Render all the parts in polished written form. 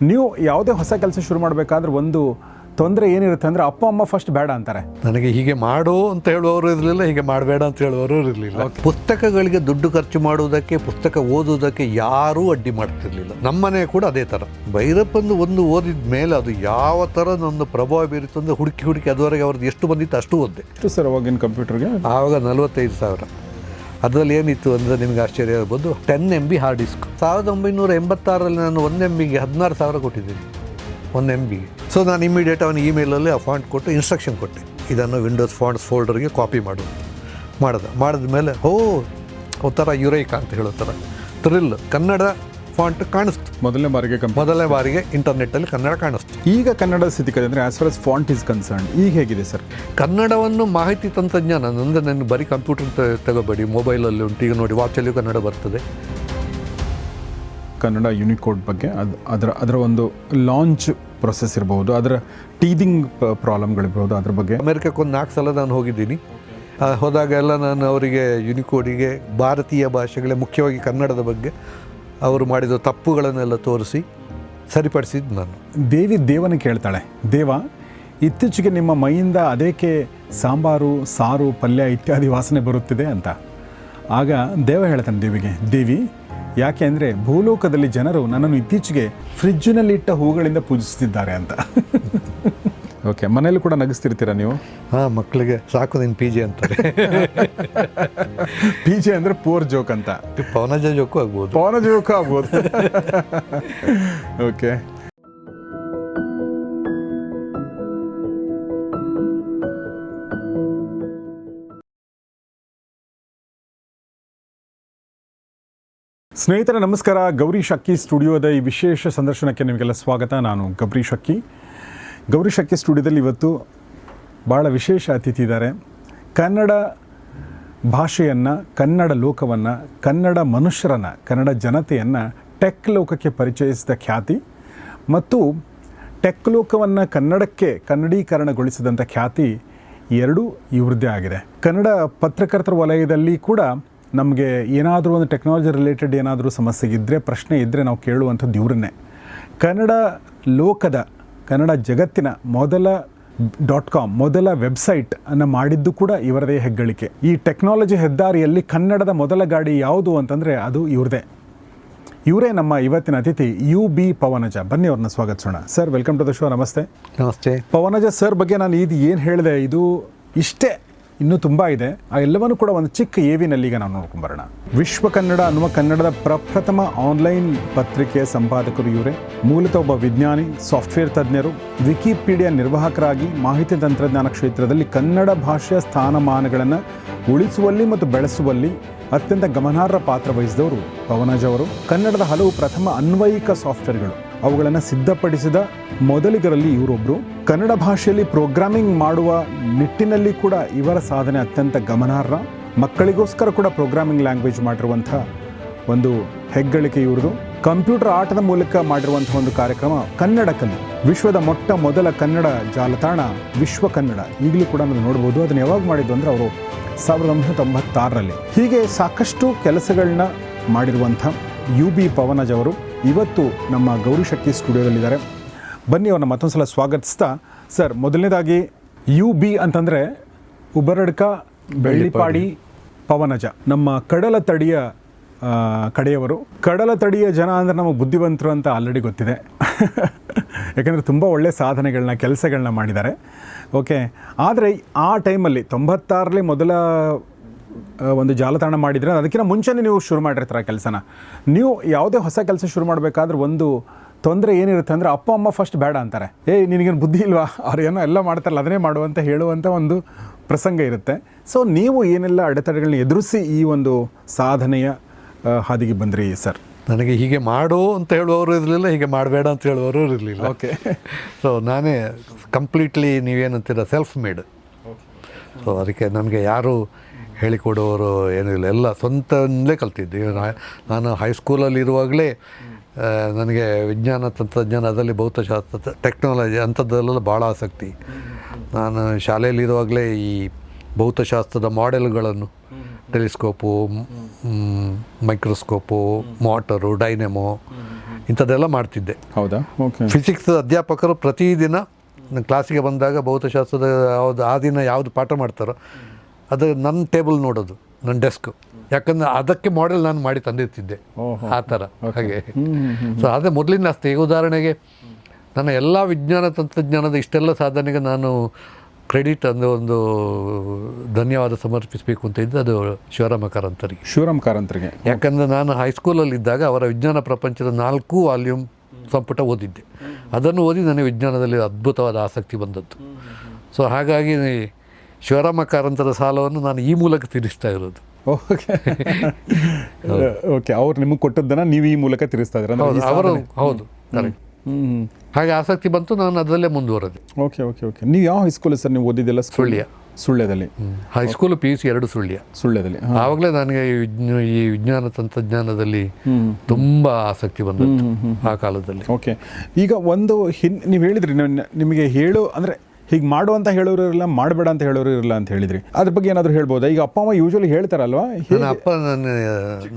ನೀವು ಯಾವುದೇ ಹೊಸ ಕೆಲಸ ಶುರು ಮಾಡಬೇಕಾದ್ರೆ ಒಂದು ತೊಂದರೆ ಏನಿರುತ್ತೆ ಅಂದರೆ ಅಪ್ಪ ಅಮ್ಮ ಫಸ್ಟ್ ಬೇಡ ಅಂತಾರೆ. ನನಗೆ ಹೀಗೆ ಮಾಡು ಅಂತ ಹೇಳುವವರು ಇರಲಿಲ್ಲ, ಹೀಗೆ ಮಾಡಬೇಡ ಅಂತ ಹೇಳುವವರು ಇರಲಿಲ್ಲ. ಪುಸ್ತಕಗಳಿಗೆ ದುಡ್ಡು ಖರ್ಚು ಮಾಡುವುದಕ್ಕೆ, ಪುಸ್ತಕ ಓದುವುದಕ್ಕೆ ಯಾರೂ ಅಡ್ಡಿ ಮಾಡ್ತಿರ್ಲಿಲ್ಲ. ನಮ್ಮನೆ ಕೂಡ ಅದೇ ಥರ. ಭೈರಪ್ಪಂದು ಒಂದು ಓದಿದ ಮೇಲೆ ಅದು ಯಾವ ಥರ ನನ್ನ ಪ್ರಭಾವ ಬೀರಿತು ಅಂದರೆ ಹುಡುಕಿ ಅದುವರೆಗೆ ಅವ್ರದ್ದು ಎಷ್ಟು ಬಂದಿತ್ತು ಅಷ್ಟು ಓದಿದೆ. ಎಷ್ಟು ಸರ್ ಅವಾಗಿನ ಕಂಪ್ಯೂಟರ್ಗೆ? ಆವಾಗ 45,000. ಅದರಲ್ಲಿ ಏನಿತ್ತು ಅಂದರೆ ನಿಮಗೆ ಆಶ್ಚರ್ಯ ಆಗ್ಬೋದು, 10 MB ಹಾರ್ಡ್ ಡಿಸ್ಕ್. 1986ರಲ್ಲಿ ನಾನು 1 MBಗೆ 16,000 ಕೊಟ್ಟಿದ್ದೀನಿ, 1 MBಗೆ. ಸೊ ನಾನು ಇಮಿಡಿಯೇಟ್ ಅವನ ಇಮೇಲಲ್ಲಿ ಆ ಫಾಂಟ್ ಕೊಟ್ಟು ಇನ್ಸ್ಟ್ರಕ್ಷನ್ ಕೊಟ್ಟೆ, ಇದನ್ನು ವಿಂಡೋಸ್ ಫಾಂಟ್ಸ್ ಫೋಲ್ಡರ್ಗೆ ಕಾಪಿ ಮಾಡಿದ ಮೇಲೆ ಒಂಥರ ಯುರೈಕ ಅಂತ ಹೇಳೋ ಥರ ಥ್ರಿಲ್, ಕನ್ನಡ ಫಾಂಟ್ ಕಾಣಿಸ್ತು. ಮೊದಲನೇ ಬಾರಿಗೆ ಇಂಟರ್ನೆಟ್ಟಲ್ಲಿ ಕನ್ನಡ ಕಾಣಿಸ್ತು. ಈಗ ಕನ್ನಡ ಸ್ಥಿತಿಗತಿ ಅಂದರೆ as far as font is concern ಈಗ ಹೇಗಿದೆ ಸರ್? ಕನ್ನಡವನ್ನು ಮಾಹಿತಿ ತಂತ್ರಜ್ಞಾನ ಅಂದರೆ ನಾನು ಬರೀ ಕಂಪ್ಯೂಟರ್ ತಗೋಬೇಡಿ, ಮೊಬೈಲಲ್ಲಿ ಉಂಟು. ಈಗ ನೋಡಿ ವಾಚಲ್ಲಿಯೂ ಕನ್ನಡ ಬರ್ತದೆ. ಕನ್ನಡ ಯೂನಿಕೋಡ್ ಬಗ್ಗೆ ಅದರ ಒಂದು ಲಾಂಚ್ ಪ್ರೊಸೆಸ್ ಇರ್ಬೋದು, ಅದರ ಟೀದಿಂಗ್ ಪ್ರಾಬ್ಲಮ್ಗಳಿರ್ಬೋದು, ಅದ್ರ ಬಗ್ಗೆ. ಅಮೆರಿಕಕ್ಕೆ ಒಂದು 4 ಸಲ ನಾನು ಹೋಗಿದ್ದೀನಿ. ಹೋದಾಗೆಲ್ಲ ನಾನು ಅವರಿಗೆ ಯೂನಿಕೋಡಿಗೆ ಭಾರತೀಯ ಭಾಷೆಗಳೇ ಮುಖ್ಯವಾಗಿ ಕನ್ನಡದ ಬಗ್ಗೆ ಅವರು ಮಾಡಿದ ತಪ್ಪುಗಳನ್ನೆಲ್ಲ ತೋರಿಸಿ ಸರಿಪಡಿಸಿದ್ದು ನಾನು. ದೇವನ ಕೇಳ್ತಾಳೆ, ದೇವ ಇತ್ತೀಚೆಗೆ ನಿಮ್ಮ ಮೈಯಿಂದ ಅದೇಕೆ ಸಾಂಬಾರು, ಸಾರು, ಪಲ್ಯ ಇತ್ಯಾದಿ ವಾಸನೆ ಬರುತ್ತಿದೆ ಅಂತ. ಆಗ ದೇವ ಹೇಳ್ತಾನೆ ದೇವಿಗೆ, ದೇವಿ ಯಾಕೆ ಅಂದರೆ ಭೂಲೋಕದಲ್ಲಿ ಜನರು ನನ್ನನ್ನು ಇತ್ತೀಚೆಗೆ ಫ್ರಿಜ್ಜಿನಲ್ಲಿಟ್ಟ ಹೂಗಳಿಂದ ಪೂಜಿಸ್ತಿದ್ದಾರೆ ಅಂತ. ಓಕೆ, ಮನೇಲಿ ಕೂಡ ನಗಿಸ್ತಿರ್ತೀರಾ ನೀವು? ಹಾಂ, ಮಕ್ಕಳಿಗೆ ಸಾಕು ನೀನು PG ಅಂತಾರೆ. PG ಅಂದರೆ ಪೂರ್ ಜೋಕ್ ಅಂತ. ಪವನಜ ಜೋಕು ಆಗ್ಬೋದು. ಓಕೆ, ಸ್ನೇಹಿತರೆ ನಮಸ್ಕಾರ. ಗೌರಿ ಶಕ್ಕಿ ಸ್ಟುಡಿಯೋದ ಈ ವಿಶೇಷ ಸಂದರ್ಶನಕ್ಕೆ ನಿಮಗೆಲ್ಲ ಸ್ವಾಗತ. ನಾನು ಗೌರಿ ಶಕ್ಕಿ ಸ್ಟುಡಿಯೋದಲ್ಲಿ ಇವತ್ತು ಭಾಳ ವಿಶೇಷ ಅತಿಥಿ ಇದ್ದಾರೆ. ಕನ್ನಡ ಭಾಷೆಯನ್ನು, ಕನ್ನಡ ಲೋಕವನ್ನು, ಕನ್ನಡ ಮನುಷ್ಯರನ್ನು, ಕನ್ನಡ ಜನತೆಯನ್ನು ಟೆಕ್ ಲೋಕಕ್ಕೆ ಪರಿಚಯಿಸಿದ ಖ್ಯಾತಿ ಮತ್ತು ಟೆಕ್ ಲೋಕವನ್ನು ಕನ್ನಡಕ್ಕೆ ಕನ್ನಡೀಕರಣಗೊಳಿಸಿದಂಥ ಖ್ಯಾತಿ ಎರಡೂ ಇವ್ರದ್ದೇ ಆಗಿದೆ. ಕನ್ನಡ ಪತ್ರಕರ್ತರ ವಲಯದಲ್ಲಿ ಕೂಡ ನಮಗೆ ಏನಾದರೂ ಒಂದು ಟೆಕ್ನಾಲಜಿ ರಿಲೇಟೆಡ್ ಏನಾದರೂ ಸಮಸ್ಯೆ ಇದ್ದರೆ, ಪ್ರಶ್ನೆ ಇದ್ದರೆ ನಾವು ಕೇಳುವಂಥದ್ದು ಇವ್ರನ್ನೇ. ಕನ್ನಡ ಲೋಕದ, ಕನ್ನಡ ಜಗತ್ತಿನ ಮೊದಲ .com ಮೊದಲ ವೆಬ್ಸೈಟ್ ಅನ್ನು ಮಾಡಿದ್ದು ಕೂಡ ಇವರದೇ ಹೆಗ್ಗಳಿಕೆ. ಈ ಟೆಕ್ನಾಲಜಿ ಹೆದ್ದಾರಿಯಲ್ಲಿ ಕನ್ನಡದ ಮೊದಲ ಗಾಡಿ ಯಾವುದು ಅಂತಂದರೆ ಅದು ಇವ್ರದೇ. ಇವರೇ ನಮ್ಮ ಇವತ್ತಿನ ಅತಿಥಿ UB ಪವನಜ. ಬನ್ನಿ ಅವ್ರನ್ನ ಸ್ವಾಗತಿಸೋಣ. Sir, welcome to the show. ನಮಸ್ತೆ. ಪವನಜ ಸರ್ ಬಗ್ಗೆ ನಾನು ಇದು ಏನು ಹೇಳಿದೆ, ಇದು ಇಷ್ಟೇ, ಇನ್ನೂ ತುಂಬ ಇದೆ. ಆ ಎಲ್ಲವನ್ನೂ ಕೂಡ ಒಂದು ಚಿಕ್ಕ ಏವಿನಲ್ಲಿ ಈಗ ನಾವು ನೋಡ್ಕೊಂಬರೋಣ. ವಿಶ್ವ ಕನ್ನಡ ಅನ್ನುವ ಕನ್ನಡದ ಪ್ರಪ್ರಥಮ ಆನ್ಲೈನ್ ಪತ್ರಿಕೆಯ ಸಂಪಾದಕರು ಇವರೇ. ಮೂಲತಃ ಒಬ್ಬ ವಿಜ್ಞಾನಿ, ಸಾಫ್ಟ್ವೇರ್ ತಜ್ಞರು, ವಿಕಿಪೀಡಿಯಾ ನಿರ್ವಾಹಕರಾಗಿ ಮಾಹಿತಿ ತಂತ್ರಜ್ಞಾನ ಕ್ಷೇತ್ರದಲ್ಲಿ ಕನ್ನಡ ಭಾಷೆಯ ಸ್ಥಾನಮಾನಗಳನ್ನು ಉಳಿಸುವಲ್ಲಿ ಮತ್ತು ಬೆಳೆಸುವಲ್ಲಿ ಅತ್ಯಂತ ಗಮನಾರ್ಹ ಪಾತ್ರ ವಹಿಸಿದವರು ಪವನಜ ಅವರು. ಕನ್ನಡದ ಹಲವು ಪ್ರಥಮ ಅನ್ವಯಿಕ ಸಾಫ್ಟ್ವೇರ್ಗಳು, ಅವುಗಳನ್ನು ಸಿದ್ಧಪಡಿಸಿದ ಮೊದಲಿಗರಲ್ಲಿ ಇವರೊಬ್ಬರು. ಕನ್ನಡ ಭಾಷೆಯಲ್ಲಿ ಪ್ರೋಗ್ರಾಮಿಂಗ್ ಮಾಡುವ ನಿಟ್ಟಿನಲ್ಲಿ ಕೂಡ ಇವರ ಸಾಧನೆ ಅತ್ಯಂತ ಗಮನಾರ್ಹ. ಮಕ್ಕಳಿಗೋಸ್ಕರ ಕೂಡ ಪ್ರೋಗ್ರಾಮಿಂಗ್ ಲ್ಯಾಂಗ್ವೇಜ್ ಮಾಡಿರುವಂಥ ಒಂದು ಹೆಗ್ಗಳಿಕೆ ಇವ್ರದ್ದು. ಕಂಪ್ಯೂಟರ್ ಆಟದ ಮೂಲಕ ಮಾಡಿರುವಂಥ ಒಂದು ಕಾರ್ಯಕ್ರಮ ಕನ್ನಡ ಕಲಿ, ವಿಶ್ವದ ಮೊದಲ ಕನ್ನಡ ಜಾಲತಾಣ ವಿಶ್ವ ಕನ್ನಡ. ಈಗಲೂ ಕೂಡ ನಾವು ನೋಡ್ಬೋದು. ಅದನ್ನು ಯಾವಾಗ ಮಾಡಿದ್ದು ಅಂದರೆ ಅವರು 1996ರಲ್ಲಿ. ಹೀಗೆ ಸಾಕಷ್ಟು ಕೆಲಸಗಳನ್ನ ಮಾಡಿರುವಂಥ UB ಪವನಜ್ ಅವರು ಇವತ್ತು ನಮ್ಮ ಗೌರಿ ಶಕ್ಕಿ ಸ್ಟುಡಿಯೋದಲ್ಲಿದ್ದಾರೆ. ಬನ್ನಿ ಅವ್ರನ್ನ ಮತ್ತೊಂದು ಸಲ ಸ್ವಾಗತಿಸ್ತಾ. ಸರ್, ಮೊದಲನೇದಾಗಿ UB ಅಂತಂದರೆ ಉಬರಡ್ಕ ಬೆಳ್ಳಿಪಾಡಿ ಪವನಜ, ನಮ್ಮ ಕಡಲ ತಡಿಯ ಕಡೆಯವರು. ಕಡಲ ತಡಿಯ ಜನ ಅಂದರೆ ನಮಗೆ ಬುದ್ಧಿವಂತರು ಅಂತ ಆಲ್ರೆಡಿ ಗೊತ್ತಿದೆ. ಯಾಕೆಂದರೆ ತುಂಬ ಒಳ್ಳೆಯ ಸಾಧನೆಗಳನ್ನ, ಕೆಲಸಗಳನ್ನ ಮಾಡಿದ್ದಾರೆ. ಓಕೆ, ಆದರೆ ಆ ಟೈಮಲ್ಲಿ 96ರಲ್ಲಿ ಮೊದಲ ಒಂದು ಜಾಲತಾಣ ಮಾಡಿದರೆ, ಅದಕ್ಕಿಂತ ಮುಂಚೆನೇ ನೀವು ಶುರು ಮಾಡಿರ್ತೀರ ಕೆಲಸನ. ನೀವು ಯಾವುದೇ ಹೊಸ ಕೆಲಸ ಶುರು ಮಾಡಬೇಕಾದ್ರೆ ಒಂದು ತೊಂದರೆ ಏನಿರುತ್ತೆ ಅಂದರೆ ಅಪ್ಪ ಅಮ್ಮ ಫಸ್ಟ್ ಬೇಡ ಅಂತಾರೆ. ನಿನಗೇನು ಬುದ್ಧಿ ಇಲ್ವಾ, ಅವ್ರು ಏನೋ ಎಲ್ಲ ಮಾಡ್ತಾರಲ್ಲ ಅದನ್ನೇ ಮಾಡುವಂತ ಹೇಳುವಂಥ ಒಂದು ಪ್ರಸಂಗ ಇರುತ್ತೆ. ಸೊ ನೀವು ಏನೆಲ್ಲ ಅಡೆತಡೆಗಳನ್ನ ಎದುರಿಸಿ ಈ ಒಂದು ಸಾಧನೆಯ ಹಾದಿಗೆ ಬಂದ್ರಿ ಸರ್? ನನಗೆ ಹೀಗೆ ಮಾಡು ಅಂತ ಹೇಳುವವರು ಇರಲಿಲ್ಲ, ಹೀಗೆ ಮಾಡಬೇಡ ಅಂತ ಹೇಳುವವರು ಇರಲಿಲ್ಲ. ಓಕೆ, ಸೊ ನಾನೇ ಕಂಪ್ಲೀಟ್ಲಿ ನೀವೇನಂತೀರ ಸೆಲ್ಫ್ ಮೇಡ್. ಸೊ ಅದಕ್ಕೆ ನನಗೆ ಯಾರು ಹೇಳಿಕೊಡೋರು ಏನೂ ಇಲ್ಲ, ಎಲ್ಲ ಸ್ವಂತಲ್ಲೇ ಕಲ್ತಿದ್ದೆ. ನಾನು ಹೈಸ್ಕೂಲಲ್ಲಿ ಇರುವಾಗಲೇ ನನಗೆ ವಿಜ್ಞಾನ ತಂತ್ರಜ್ಞಾನ, ಅದರಲ್ಲಿ ಭೌತಶಾಸ್ತ್ರ, ಟೆಕ್ನಾಲಜಿ ಅಂಥದ್ದೆಲ್ಲ ಭಾಳ ಆಸಕ್ತಿ. ನಾನು ಶಾಲೆಯಲ್ಲಿರುವಾಗಲೇ ಈ ಭೌತಶಾಸ್ತ್ರದ ಮಾಡೆಲ್ಗಳನ್ನು, ಟೆಲಿಸ್ಕೋಪು, ಮೈಕ್ರೋಸ್ಕೋಪು, ಮೋಟರು, ಡೈನಮೋ ಇಂಥದ್ದೆಲ್ಲ ಮಾಡ್ತಿದ್ದೆ. ಹೌದಾ? ಓಕೆ. ಫಿಸಿಕ್ಸ್ ಅಧ್ಯಾಪಕರು ಪ್ರತಿದಿನ ನನ್ನ ಕ್ಲಾಸಿಗೆ ಬಂದಾಗ ಭೌತಶಾಸ್ತ್ರದ ಯಾವುದು ಆ ದಿನ ಯಾವುದು ಪಾಠ ಮಾಡ್ತಾರೋ ಅದು ನನ್ನ ಟೇಬಲ್ ನೋಡೋದು, ನನ್ನ ಡೆಸ್ಕು. ಯಾಕಂದರೆ ಅದಕ್ಕೆ ಮಾಡೆಲ್ ನಾನು ಮಾಡಿ ತಂದಿರ್ತಿದ್ದೆ ಆ ಥರ. ಹಾಗೆ ಸೊ ಅದೇ ಮೊದಲಿನ ಅಷ್ಟೇ. ಈಗ ಉದಾಹರಣೆಗೆ ನನ್ನ ಎಲ್ಲ ವಿಜ್ಞಾನ ತಂತ್ರಜ್ಞಾನದ ಇಷ್ಟೆಲ್ಲ ಸಾಧನೆಗೆ ನಾನು ಕ್ರೆಡಿಟ್ ಅಂದರೆ ಒಂದು ಧನ್ಯವಾದ ಸಮರ್ಪಿಸಬೇಕು ಅಂತ ಇದ್ದು ಅದು ಶಿವರಾಮ ಕಾರಂತರಿಗೆ. ಯಾಕಂದರೆ ನಾನು ಹೈಸ್ಕೂಲಲ್ಲಿದ್ದಾಗ ಅವರ ವಿಜ್ಞಾನ ಪ್ರಪಂಚದ 4 ವಾಲ್ಯೂಮ್ ಸಂಪುಟ ಓದಿದ್ದೆ. ಅದನ್ನು ಓದಿ ನನಗೆ ವಿಜ್ಞಾನದಲ್ಲಿ ಅದ್ಭುತವಾದ ಆಸಕ್ತಿ ಬಂದದ್ದು. ಸೊ ಹಾಗಾಗಿ ಶಿವರಾಮ ಕಾರಂತರ ಸಾಲವನ್ನು ನಾನು ಈ ಮೂಲಕ ತೀರಿಸ್ತಾ ಇರೋದು. ಓಕೆ. ಓಕೆ, ಅವ್ರು ನಿಮಗೆ ಕೊಟ್ಟದ್ದನ್ನು ನೀವು ಈ ಮೂಲಕ ತೀರಿಸ್ತಾ ಇದ್ದೀರಾ? ಅವರು ಹೌದು, ಕರೆಕ್ಟ್. ಹಾಗೆ ಆಸಕ್ತಿ ಬಂತು, ನಾನು ಅದರಲ್ಲೇ ಮುಂದುವರೆದೆ. Okay okay okay. ನೀವು ಯಾವ ಹೈಸ್ಕೂಲ್ ಸರ್ ನೀವು ಓದಿದ್ದೆಲ್ಲ? ಸುಳ್ಯದಲ್ಲಿ. High school PUC 2 ಸುಳ್ಯದಲ್ಲಿ. ಆವಾಗಲೇ ನನಗೆ ಈ ವಿಜ್ಞಾನ ತಂತ್ರಜ್ಞಾನದಲ್ಲಿ ತುಂಬ ಆಸಕ್ತಿ ಬಂದದ್ದು ಆ ಕಾಲದಲ್ಲಿ. ಓಕೆ. ಈಗ ಒಂದು ನೀವು ಹೇಳಿದ್ರಿ ನಿಮಗೆ ಅಂದರೆ ಹೀಗೆ ಮಾಡು ಅಂತ ಹೇಳೋರು ಇರಲ್ಲ, ಮಾಡಬೇಡ ಅಂತ ಹೇಳೋರು ಇರಲ್ಲ ಅಂತ ಹೇಳಿದ್ರಿ. ಅದ್ರ ಬಗ್ಗೆ ಏನಾದರೂ ಹೇಳ್ಬೋದಾ? ಈಗ ಅಪ್ಪ ಅಮ್ಮ ಯೂಶಲಿ ಹೇಳ್ತಾರಲ್ವಾ? ನನ್ನ ಅಪ್ಪ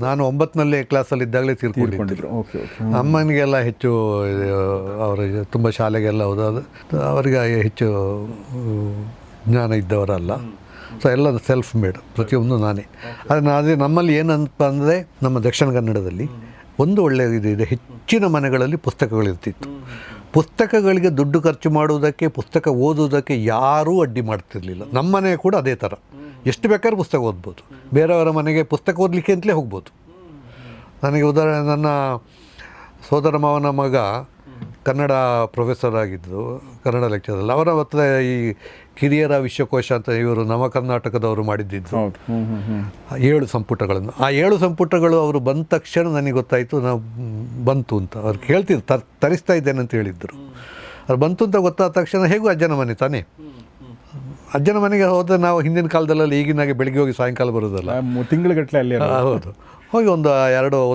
ನಾನು 9ನೇ ಕ್ಲಾಸಲ್ಲಿ ಇದ್ದಾಗಲೇ ತೀರ್ಕೊಂಡಿದ್ರು. ಅಮ್ಮನಿಗೆಲ್ಲ ಹೆಚ್ಚು ಅವರಿಗೆ ತುಂಬ ಶಾಲೆಗೆಲ್ಲ ಹೋದ, ಅವರಿಗೆ ಹೆಚ್ಚು ಜ್ಞಾನ ಇದ್ದವರಲ್ಲ. ಸೊ ಎಲ್ಲ ಸೆಲ್ಫ್ ಮೇಡ್, ಪ್ರತಿಯೊಂದು ನಾನೇ. ಆದರೆ ನಮ್ಮಲ್ಲಿ ಏನಂತ ಅಂದರೆ ನಮ್ಮ ದಕ್ಷಿಣ ಕನ್ನಡದಲ್ಲಿ ಒಂದು ಒಳ್ಳೆಯ ಇದೆ, ಹೆಚ್ಚಿನ ಮನೆಗಳಲ್ಲಿ ಪುಸ್ತಕಗಳಿರ್ತಿತ್ತು. ಪುಸ್ತಕಗಳಿಗೆ ದುಡ್ಡು ಖರ್ಚು ಮಾಡುವುದಕ್ಕೆ, ಪುಸ್ತಕ ಓದುವುದಕ್ಕೆ ಯಾರೂ ಅಡ್ಡಿ ಮಾಡ್ತಿರ್ಲಿಲ್ಲ. ನಮ್ಮ ಮನೆ ಕೂಡ ಅದೇ ಥರ. ಎಷ್ಟು ಬೇಕಾದ್ರೂ ಪುಸ್ತಕ ಓದ್ಬೋದು. ಬೇರೆಯವರ ಮನೆಗೆ ಪುಸ್ತಕ ಓದಲಿಕ್ಕೆ ಅಂತಲೇ ಹೋಗ್ಬೋದು. ನನಗೆ ಉದಾಹರಣೆ, ನನ್ನ ಸೋದರ ಮಾವನ ಮಗ ಕನ್ನಡ ಪ್ರೊಫೆಸರ್ ಆಗಿದ್ದು, ಕನ್ನಡ ಲೆಕ್ಚರಲ್ಲಿ. ಅವರ ಹತ್ರ ಈ ಕಿರಿಯರ ವಿಶ್ವಕೋಶ ಅಂತ ಇವರು ನವ ಕರ್ನಾಟಕದವರು ಮಾಡಿದ್ದಿದ್ದು 7 ಸಂಪುಟಗಳನ್ನು. ಆ 7 ಸಂಪುಟಗಳು ಅವರು ಬಂದ ತಕ್ಷಣ ನನಗೆ ಗೊತ್ತಾಯಿತು ನಾವು ಬಂತು ಅಂತ. ಅವ್ರು ಕೇಳ್ತಿದ್ರು, ತರಿಸ್ತಾ ಇದ್ದೇನೆ ಅಂತ ಹೇಳಿದ್ರು. ಅವ್ರು ಬಂತು ಅಂತ ಗೊತ್ತಾದ ತಕ್ಷಣ ಹೇಗೂ ಅಜ್ಜನ ಮನೆ ತಾನೇ, ಅಜ್ಜನ ಮನೆಗೆ ಹೋದರೆ ನಾವು ಹಿಂದಿನ ಕಾಲದಲ್ಲೆಲ್ಲ ಈಗಿನಾಗೆ ಬೆಳಿಗ್ಗೆ ಹೋಗಿ ಸಾಯಂಕಾಲ ಬರೋದಲ್ಲ, ತಿಂಗಳಗಟ್ಟಲೆ ಅಲ್ಲಿ. ಹೌದು, ಹೋಗಿ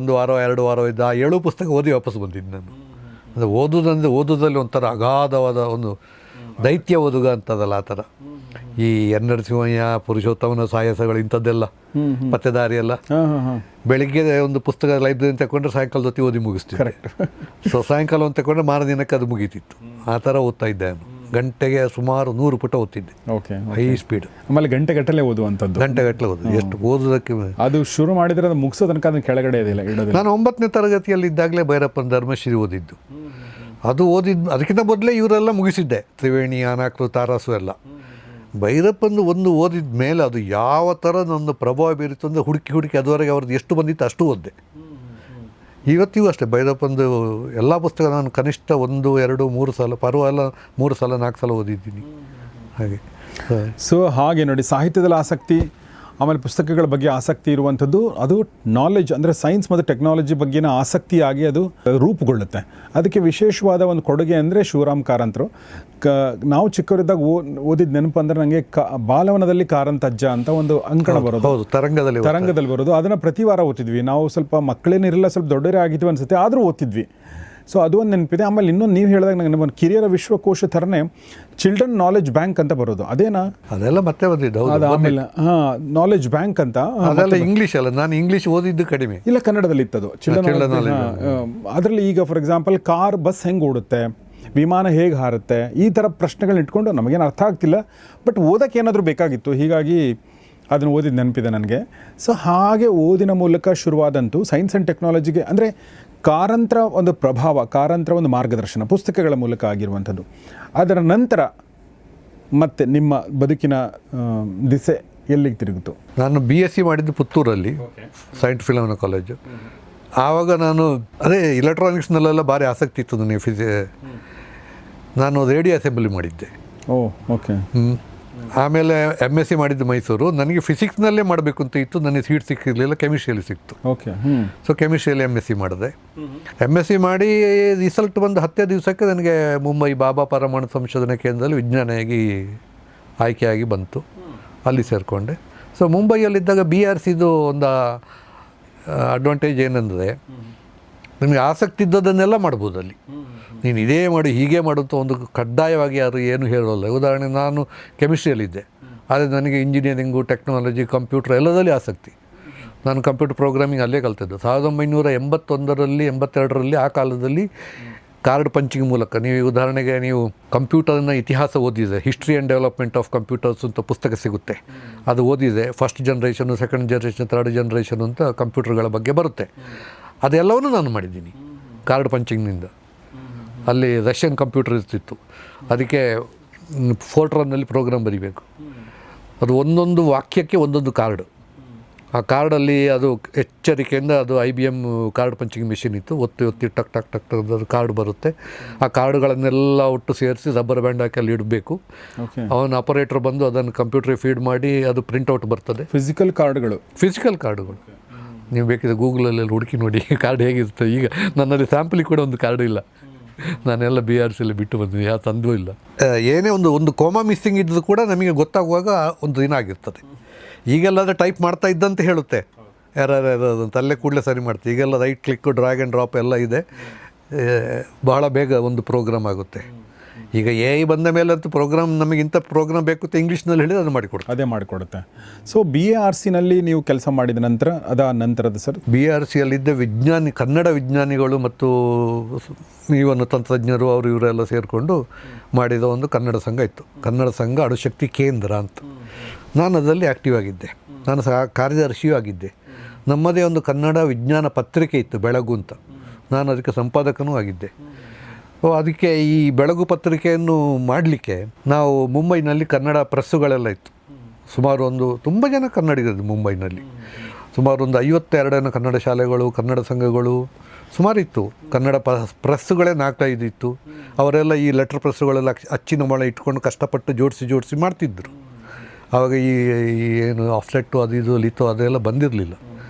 ಒಂದು ವಾರ 2 ವಾರ ಇದ್ದ ಆ 7 ಪುಸ್ತಕ ಓದಿ ವಾಪಸ್ ಬಂದಿದ್ದು ನಾನು. ಅದು ಓದೋದಲ್ಲಿ ಒಂಥರ ಅಗಾಧವಾದ ಒಂದು ದೈತ್ಯ ಓದುಗ ಅಂತದಲ್ಲ, ಆ ಥರ. ಈ ಎನ್ ನರಸಿಂಹಯ್ಯ, ಪುರುಷೋತ್ತಮನ ಸಾಹಸಗಳು, ಇಂಥದ್ದೆಲ್ಲ ಪತ್ತೆದಾರಿ ಎಲ್ಲ ಬೆಳಿಗ್ಗೆ ಒಂದು ಪುಸ್ತಕ ಲೈಬ್ರರಿ ತಗೊಂಡ್ರೆ ಸಾಯಂಕಾಲದ ಹೊತ್ತಿಗೆ ಓದಿ ಮುಗಿಸ್ತೀವಿ. ಸೊ ಸಾಯಂಕಾಲ ಒಂದು ತಗೊಂಡ್ರೆ ಮಾರ ದಿನಕ್ಕೆ ಅದು ಮುಗೀತಿತ್ತು. ಆ ಥರ ಓದ್ತಾ ಇದ್ದೆ ನಾನು. ಗಂಟೆಗೆ ಸುಮಾರು 100 ಪುಟ ಓದ್ತಿದ್ದೆ. Okay, high speed. ಆಮೇಲೆ ಗಂಟೆಗಟ್ಟಲೆ ಓದುವಂಥದ್ದು. ಗಂಟೆಗಟ್ಟಲೆ ಓದು. ಎಷ್ಟು ಓದೋದಕ್ಕೆ ಅದು ಶುರು ಮಾಡಿದರೆ ಅದು ಮುಗಿಸೋ ತನಕ ಅದನ್ನು ಕೆಳಗಡೆ ಇಡೋದಿಲ್ಲ. ನಾನು 9ನೇ ತರಗತಿಯಲ್ಲಿದ್ದಾಗಲೇ ಭೈರಪ್ಪನ ಧರ್ಮಶ್ರೀ ಓದಿದ್ದು. ಅದು ಅದಕ್ಕಿಂತ ಮೊದಲೇ ಇವರೆಲ್ಲ ಮುಗಿಸಿದ್ದೆ. ತ್ರಿವೇಣಿ, ಅನಾಕ್ರು, ತಾರಾಸು ಎಲ್ಲ. ಭೈರಪ್ಪಂದು ಒಂದು ಓದಿದ ಮೇಲೆ ಅದು ಯಾವ ಥರ ನನ್ನ ಪ್ರಭಾವ ಬೀರಿತು ಅಂದರೆ ಹುಡುಕಿ ಅದುವರೆಗೆ ಅವ್ರದ್ದು ಎಷ್ಟು ಬಂದಿತ್ತು ಅಷ್ಟು ಓದಿದೆ. ಇವತ್ತಿಗೂ ಅಷ್ಟೇ ಭೈರಪ್ಪಂದು ಎಲ್ಲ ಪುಸ್ತಕ ನಾನು ಕನಿಷ್ಠ 1, 2, 3 ಸಲ, ಪರವಾಗಿಲ್ಲ 3 ಸಲ 4 ಸಲ ಓದಿದ್ದೀನಿ. ಹಾಗೆ. ಸೊ ಹಾಗೆ ನೋಡಿ, ಸಾಹಿತ್ಯದಲ್ಲಿ ಆಸಕ್ತಿ, ಆಮೇಲೆ ಪುಸ್ತಕಗಳ ಬಗ್ಗೆ ಆಸಕ್ತಿ ಇರುವಂಥದ್ದು, ಅದು ನಾಲೆಜ್ ಅಂದರೆ ಸೈನ್ಸ್ ಮತ್ತು ಟೆಕ್ನಾಲಜಿ ಬಗ್ಗೆನ ಆಸಕ್ತಿಯಾಗಿ ಅದು ರೂಪುಗೊಳ್ಳುತ್ತೆ. ಅದಕ್ಕೆ ವಿಶೇಷವಾದ ಒಂದು ಕೊಡುಗೆ ಅಂದರೆ ಶಿವರಾಮ್ ಕಾರಂತರು. ನಾವು ಚಿಕ್ಕವರಿದ್ದಾಗ ಓದಿದ ನೆನಪು ಅಂದರೆ ನನಗೆ ಬಾಲವನದಲ್ಲಿ ಕಾರಂತಜ್ಜ ಅಂತ ಒಂದು ಅಂಕಣ ಬರೋದು. ಹೌದು, ತರಂಗದಲ್ಲಿ ಬರೋದು. ಅದನ್ನು ಪ್ರತಿ ವಾರ ಓದ್ತಿದ್ವಿ. ನಾವು ಸ್ವಲ್ಪ ಮಕ್ಕಳೇನಿರಲ್ಲ, ಸ್ವಲ್ಪ ದೊಡ್ಡವರೇ ಆಗಿದ್ವಿ ಅನಿಸುತ್ತೆ, ಆದರೂ ಓದ್ತಿದ್ವಿ. ಸೊ ಅದು ಒಂದು ನೆನಪಿದೆ. ಆಮೇಲೆ ಇನ್ನೊಂದು ನೀವು ಹೇಳಿದಾಗ ನನಗೆ ಒಂದು ಕಿರಿಯರ ವಿಶ್ವಕೋಶ ಥರನೇ ಚಿಲ್ಡ್ರನ್ ನಾಲೆಜ್ ಬ್ಯಾಂಕ್ ಅಂತ ಬರೋದು. ಅದೇನಾ? ಅದೆಲ್ಲ ಮತ್ತೆ ಬಂದಿದ್ದು. ಅದು ಆಮೇಲೆ ನಾಲೆಜ್ ಬ್ಯಾಂಕ್ ಅಂತ. ಅದೆಲ್ಲ ಇಂಗ್ಲೀಷ್ ಅಲ್ಲ, ನಾನು ಇಂಗ್ಲೀಷ್ ಓದಿದ್ದು ಕಡಿಮೆ. ಇಲ್ಲ, ಕನ್ನಡದಲ್ಲಿ ಇತ್ತದು ಚಿಲ್ಡ್ರನ್. ಅದರಲ್ಲಿ ಈಗ ಫಾರ್ ಎಕ್ಸಾಂಪಲ್ ಕಾರ್, ಬಸ್ ಹೆಂಗೆ ಓಡುತ್ತೆ, ವಿಮಾನ ಹೇಗೆ ಹಾರುತ್ತೆ, ಈ ಥರ ಪ್ರಶ್ನೆಗಳನ್ನ ಇಟ್ಕೊಂಡು ನಮಗೇನು ಅರ್ಥ ಆಗ್ತಿಲ್ಲ, ಬಟ್ ಓದೋಕ್ಕೆ ಏನಾದರೂ ಬೇಕಾಗಿತ್ತು. ಹೀಗಾಗಿ ಅದನ್ನು ಓದಿದ ನೆನಪಿದೆ ನನಗೆ. ಸೊ ಹಾಗೆ ಓದಿನ ಮೂಲಕ ಶುರುವಾದಂತು ಸೈನ್ಸ್ ಆ್ಯಂಡ್ ಟೆಕ್ನಾಲಜಿಗೆ. ಅಂದರೆ ಕಾರಂತರ ಒಂದು ಪ್ರಭಾವ, ಕಾರಂತರ ಒಂದು ಮಾರ್ಗದರ್ಶನ ಪುಸ್ತಕಗಳ ಮೂಲಕ ಆಗಿರುವಂಥದ್ದು. ಅದರ ನಂತರ ಮತ್ತೆ ನಿಮ್ಮ ಬದುಕಿನ ದಿಸೆ ಎಲ್ಲಿಗೆ ತಿರುಗಿತು? ನಾನು BSc ಮಾಡಿದ್ದು ಪುತ್ತೂರಲ್ಲಿ, ಸೈಂಟ್ ಫಿಲೋಮಿನಾ ಕಾಲೇಜು. ಆವಾಗ ನಾನು ಅದೇ ಇಲೆಕ್ಟ್ರಾನಿಕ್ಸ್ನಲ್ಲೆಲ್ಲ ಭಾರಿ ಆಸಕ್ತಿ ಇತ್ತು ನನಗೆ. ನಾನು ರೇಡಿಯೋ ಅಸೆಂಬ್ಲಿ ಮಾಡಿದ್ದೆ. ಓಕೆ. ಆಮೇಲೆ MSc ಮಾಡಿದ್ದು ಮೈಸೂರು. ನನಗೆ ಫಿಸಿಕ್ಸ್ನಲ್ಲೇ ಮಾಡಬೇಕು ಅಂತ ಇತ್ತು, ನನಗೆ ಸೀಟ್ ಸಿಕ್ಕಿರಲಿಲ್ಲ, ಕೆಮಿಸ್ಟ್ರಿಯಲ್ಲಿ ಸಿಕ್ತು. ಓಕೆ. ಸೊ ಕೆಮಿಸ್ಟ್ರಿಯಲ್ಲಿ MSc ಮಾಡಿದೆ. MSc ಮಾಡಿ ರಿಸಲ್ಟ್ ಬಂದು 10 ದಿವಸಕ್ಕೆ ನನಗೆ ಮುಂಬೈ ಬಾಬಾ ಪರಮಾಣು ಸಂಶೋಧನಾ ಕೇಂದ್ರದಲ್ಲಿ ವಿಜ್ಞಾನಿಯಾಗಿ ಆಯ್ಕೆಯಾಗಿ ಬಂತು. ಅಲ್ಲಿ ಸೇರಿಕೊಂಡೆ. ಸೊ ಮುಂಬೈಯಲ್ಲಿದ್ದಾಗ BRCದು ಒಂದು ಅಡ್ವಾಂಟೇಜ್ ಏನಂದರೆ ನಿಮಗೆ ಆಸಕ್ತಿ ಇದ್ದದನ್ನೆಲ್ಲ ಮಾಡ್ಬೋದು ಅಲ್ಲಿ. ನೀನು ಇದೇ ಮಾಡು, ಹೀಗೆ ಮಾಡು ಅಂತ ಒಂದು ಕಡ್ಡಾಯವಾಗಿ ಯಾರು ಏನು ಹೇಳೋಲ್ಲ. ಉದಾಹರಣೆ, ನಾನು ಕೆಮಿಸ್ಟ್ರಿಯಲ್ಲಿದ್ದೆ, ಆದರೆ ನನಗೆ ಇಂಜಿನಿಯರಿಂಗು, ಟೆಕ್ನಾಲಜಿ, ಕಂಪ್ಯೂಟರ್ ಎಲ್ಲದಲ್ಲಿ ಆಸಕ್ತಿ. ನಾನು ಕಂಪ್ಯೂಟರ್ ಪ್ರೋಗ್ರಾಮಿಂಗ್ ಅಲ್ಲೇ ಕಲ್ತಿದ್ದು 1981ರಲ್ಲಿ 82ರಲ್ಲಿ. ಆ ಕಾಲದಲ್ಲಿ ಕಾರ್ಡ್ ಪಂಚಿಂಗ್ ಮೂಲಕ ನೀವು ಉದಾಹರಣೆಗೆ ನೀವು ಕಂಪ್ಯೂಟರ್ನ ಇತಿಹಾಸ ಓದಿದೆ, history and development of computers ಅಂತ ಪುಸ್ತಕ ಸಿಗುತ್ತೆ. ಅದು ಓದಿದೆ. First generation, second generation, third generation ಅಂತ ಕಂಪ್ಯೂಟರ್ಗಳ ಬಗ್ಗೆ ಬರುತ್ತೆ. ಅದೆಲ್ಲವನ್ನೂ ನಾನು ಮಾಡಿದ್ದೀನಿ ಕಾರ್ಡ್ ಪಂಚಿಂಗ್ನಿಂದ. ಅಲ್ಲಿ ರಷ್ಯನ್ ಕಂಪ್ಯೂಟರ್ ಇರ್ತಿತ್ತು, ಅದಕ್ಕೆ ಫೋರ್ಟ್ರನ್ನಲ್ಲಿ ಪ್ರೋಗ್ರಾಮ್ ಬರೀಬೇಕು. ಅದು ಒಂದೊಂದು ವಾಕ್ಯಕ್ಕೆ ಒಂದೊಂದು ಕಾರ್ಡು. ಆ ಕಾರ್ಡಲ್ಲಿ ಅದು ಎಚ್ಚರಿಕೆಯಿಂದ ಅದು IBM ಕಾರ್ಡ್ ಪಂಚಿಂಗ್ ಮಿಷಿನ್ ಇತ್ತು. ಒತ್ತಿ ಟಕ್ ಟಕ್ ಟಕ್ ಅದು ಕಾರ್ಡ್ ಬರುತ್ತೆ. ಆ ಕಾರ್ಡುಗಳನ್ನೆಲ್ಲ ಒಟ್ಟು ಸೇರಿಸಿ ರಬ್ಬರ್ ಬ್ಯಾಂಡ್ ಹಾಕಿ ಅಲ್ಲಿ ಇಡಬೇಕು. ಅವನ ಆಪರೇಟರ್ ಬಂದು ಅದನ್ನು ಕಂಪ್ಯೂಟ್ರಿಗೆ ಫೀಡ್ ಮಾಡಿ ಅದು ಪ್ರಿಂಟೌಟ್ ಬರ್ತದೆ. ಫಿಸಿಕಲ್ ಕಾರ್ಡ್ಗಳು ನೀವು ಬೇಕಿದ್ರೆ ಗೂಗಲಲ್ಲಿ ಹುಡುಕಿ ನೋಡಿ ಕಾರ್ಡ್ ಹೇಗಿರುತ್ತೆ. ಈಗ ನನ್ನಲ್ಲಿ ಸ್ಯಾಂಪಲಿಗೆ ಕೂಡ ಒಂದು ಕಾರ್ಡು ಇಲ್ಲ, ನಾನೆಲ್ಲ BRC ಬಿಟ್ಟು ಬಂದಿದ್ದೀನಿ, ಯಾವ ತಂದೂ ಇಲ್ಲ. ಏನೇ ಒಂದು ಕೋಮಾ ಮಿಸ್ಸಿಂಗ್ ಇದ್ದು ಕೂಡ ನಮಗೆ ಗೊತ್ತಾಗುವಾಗ ಒಂದು ದಿನ ಆಗಿರ್ತದೆ. ಈಗೆಲ್ಲಾದರೆ ಟೈಪ್ ಮಾಡ್ತಾ ಇದ್ದಂತೆ ಹೇಳುತ್ತೆ ಯಾರಂತ, ಅಲ್ಲೇ ಕೂಡಲೇ ಸರಿ ಮಾಡ್ತೀವಿ. ಈಗೆಲ್ಲ right click, drag and drop ಎಲ್ಲ ಇದೆ, ಬಹಳ ಬೇಗ ಒಂದು ಪ್ರೋಗ್ರಾಮ್ ಆಗುತ್ತೆ. ಈಗ AI ಬಂದ ಮೇಲಂತೂ ಪ್ರೋಗ್ರಾಮ್ ನಮಗೆ ಇಂಥ ಪ್ರೋಗ್ರಾಮ್ ಬೇಕು ಅಂತ ಇಂಗ್ಲೀಷ್ನಲ್ಲಿ ಹೇಳಿದ್ರೆ ಅದು ಮಾಡಿಕೊಡುತ್ತೆ. ಸೊ BRCನಲ್ಲಿ ನೀವು ಕೆಲಸ ಮಾಡಿದ ನಂತರ ನಂತರದ ಸರ್ BRCಯಲ್ಲಿದ್ದ ಕನ್ನಡ ವಿಜ್ಞಾನಿಗಳು ಮತ್ತು ಇವನು ತಂತ್ರಜ್ಞರು ಅವರು ಇವರೆಲ್ಲ ಸೇರಿಕೊಂಡು ಮಾಡಿದ ಒಂದು ಕನ್ನಡ ಸಂಘ ಇತ್ತು. ಕನ್ನಡ ಸಂಘ ಅಣುಶಕ್ತಿ ಕೇಂದ್ರ ಅಂತ. ನಾನು ಅದರಲ್ಲಿ ಆ್ಯಕ್ಟಿವ್ ಆಗಿದ್ದೆ. ನಾನು ಸಹ ಕಾರ್ಯದರ್ಶಿಯೂ ಆಗಿದ್ದೆ. ನಮ್ಮದೇ ಒಂದು ಕನ್ನಡ ವಿಜ್ಞಾನ ಪತ್ರಿಕೆ ಇತ್ತು, ಬೆಳಗು ಅಂತ. ನಾನು ಅದಕ್ಕೆ ಸಂಪಾದಕನೂ ಆಗಿದ್ದೆ. ಅದಕ್ಕೆ ಈ ಬೆಳಗು ಪತ್ರಿಕೆಯನ್ನು ಮಾಡಲಿಕ್ಕೆ ನಾವು ಮುಂಬೈನಲ್ಲಿ ಕನ್ನಡ ಪ್ರೆಸ್ಸುಗಳೆಲ್ಲ ಇತ್ತು. ಸುಮಾರು ತುಂಬ ಜನ ಕನ್ನಡಿಗರು ಮುಂಬೈನಲ್ಲಿ. ಸುಮಾರು 52 ಕನ್ನಡ ಶಾಲೆಗಳು, ಕನ್ನಡ ಸಂಘಗಳು ಸುಮಾರು ಇತ್ತು. ಕನ್ನಡ ಪ್ರೆಸ್ಸುಗಳೇ 4-5 ಇತ್ತು. ಅವರೆಲ್ಲ ಈ ಲೆಟ್ರ್ ಪ್ರೆಸ್ಸುಗಳೆಲ್ಲ ಅಚ್ಚಿನ ಮೊಳೆ ಇಟ್ಕೊಂಡು ಕಷ್ಟಪಟ್ಟು ಜೋಡಿಸಿ ಮಾಡ್ತಿದ್ದರು. ಆವಾಗ ಈ ಏನು ಆಫ್ಸೆಟ್ಟು ಅದು ಇದು ಲಿಥೋ ಅದೆಲ್ಲ ಬಂದಿರಲಿಲ್ಲ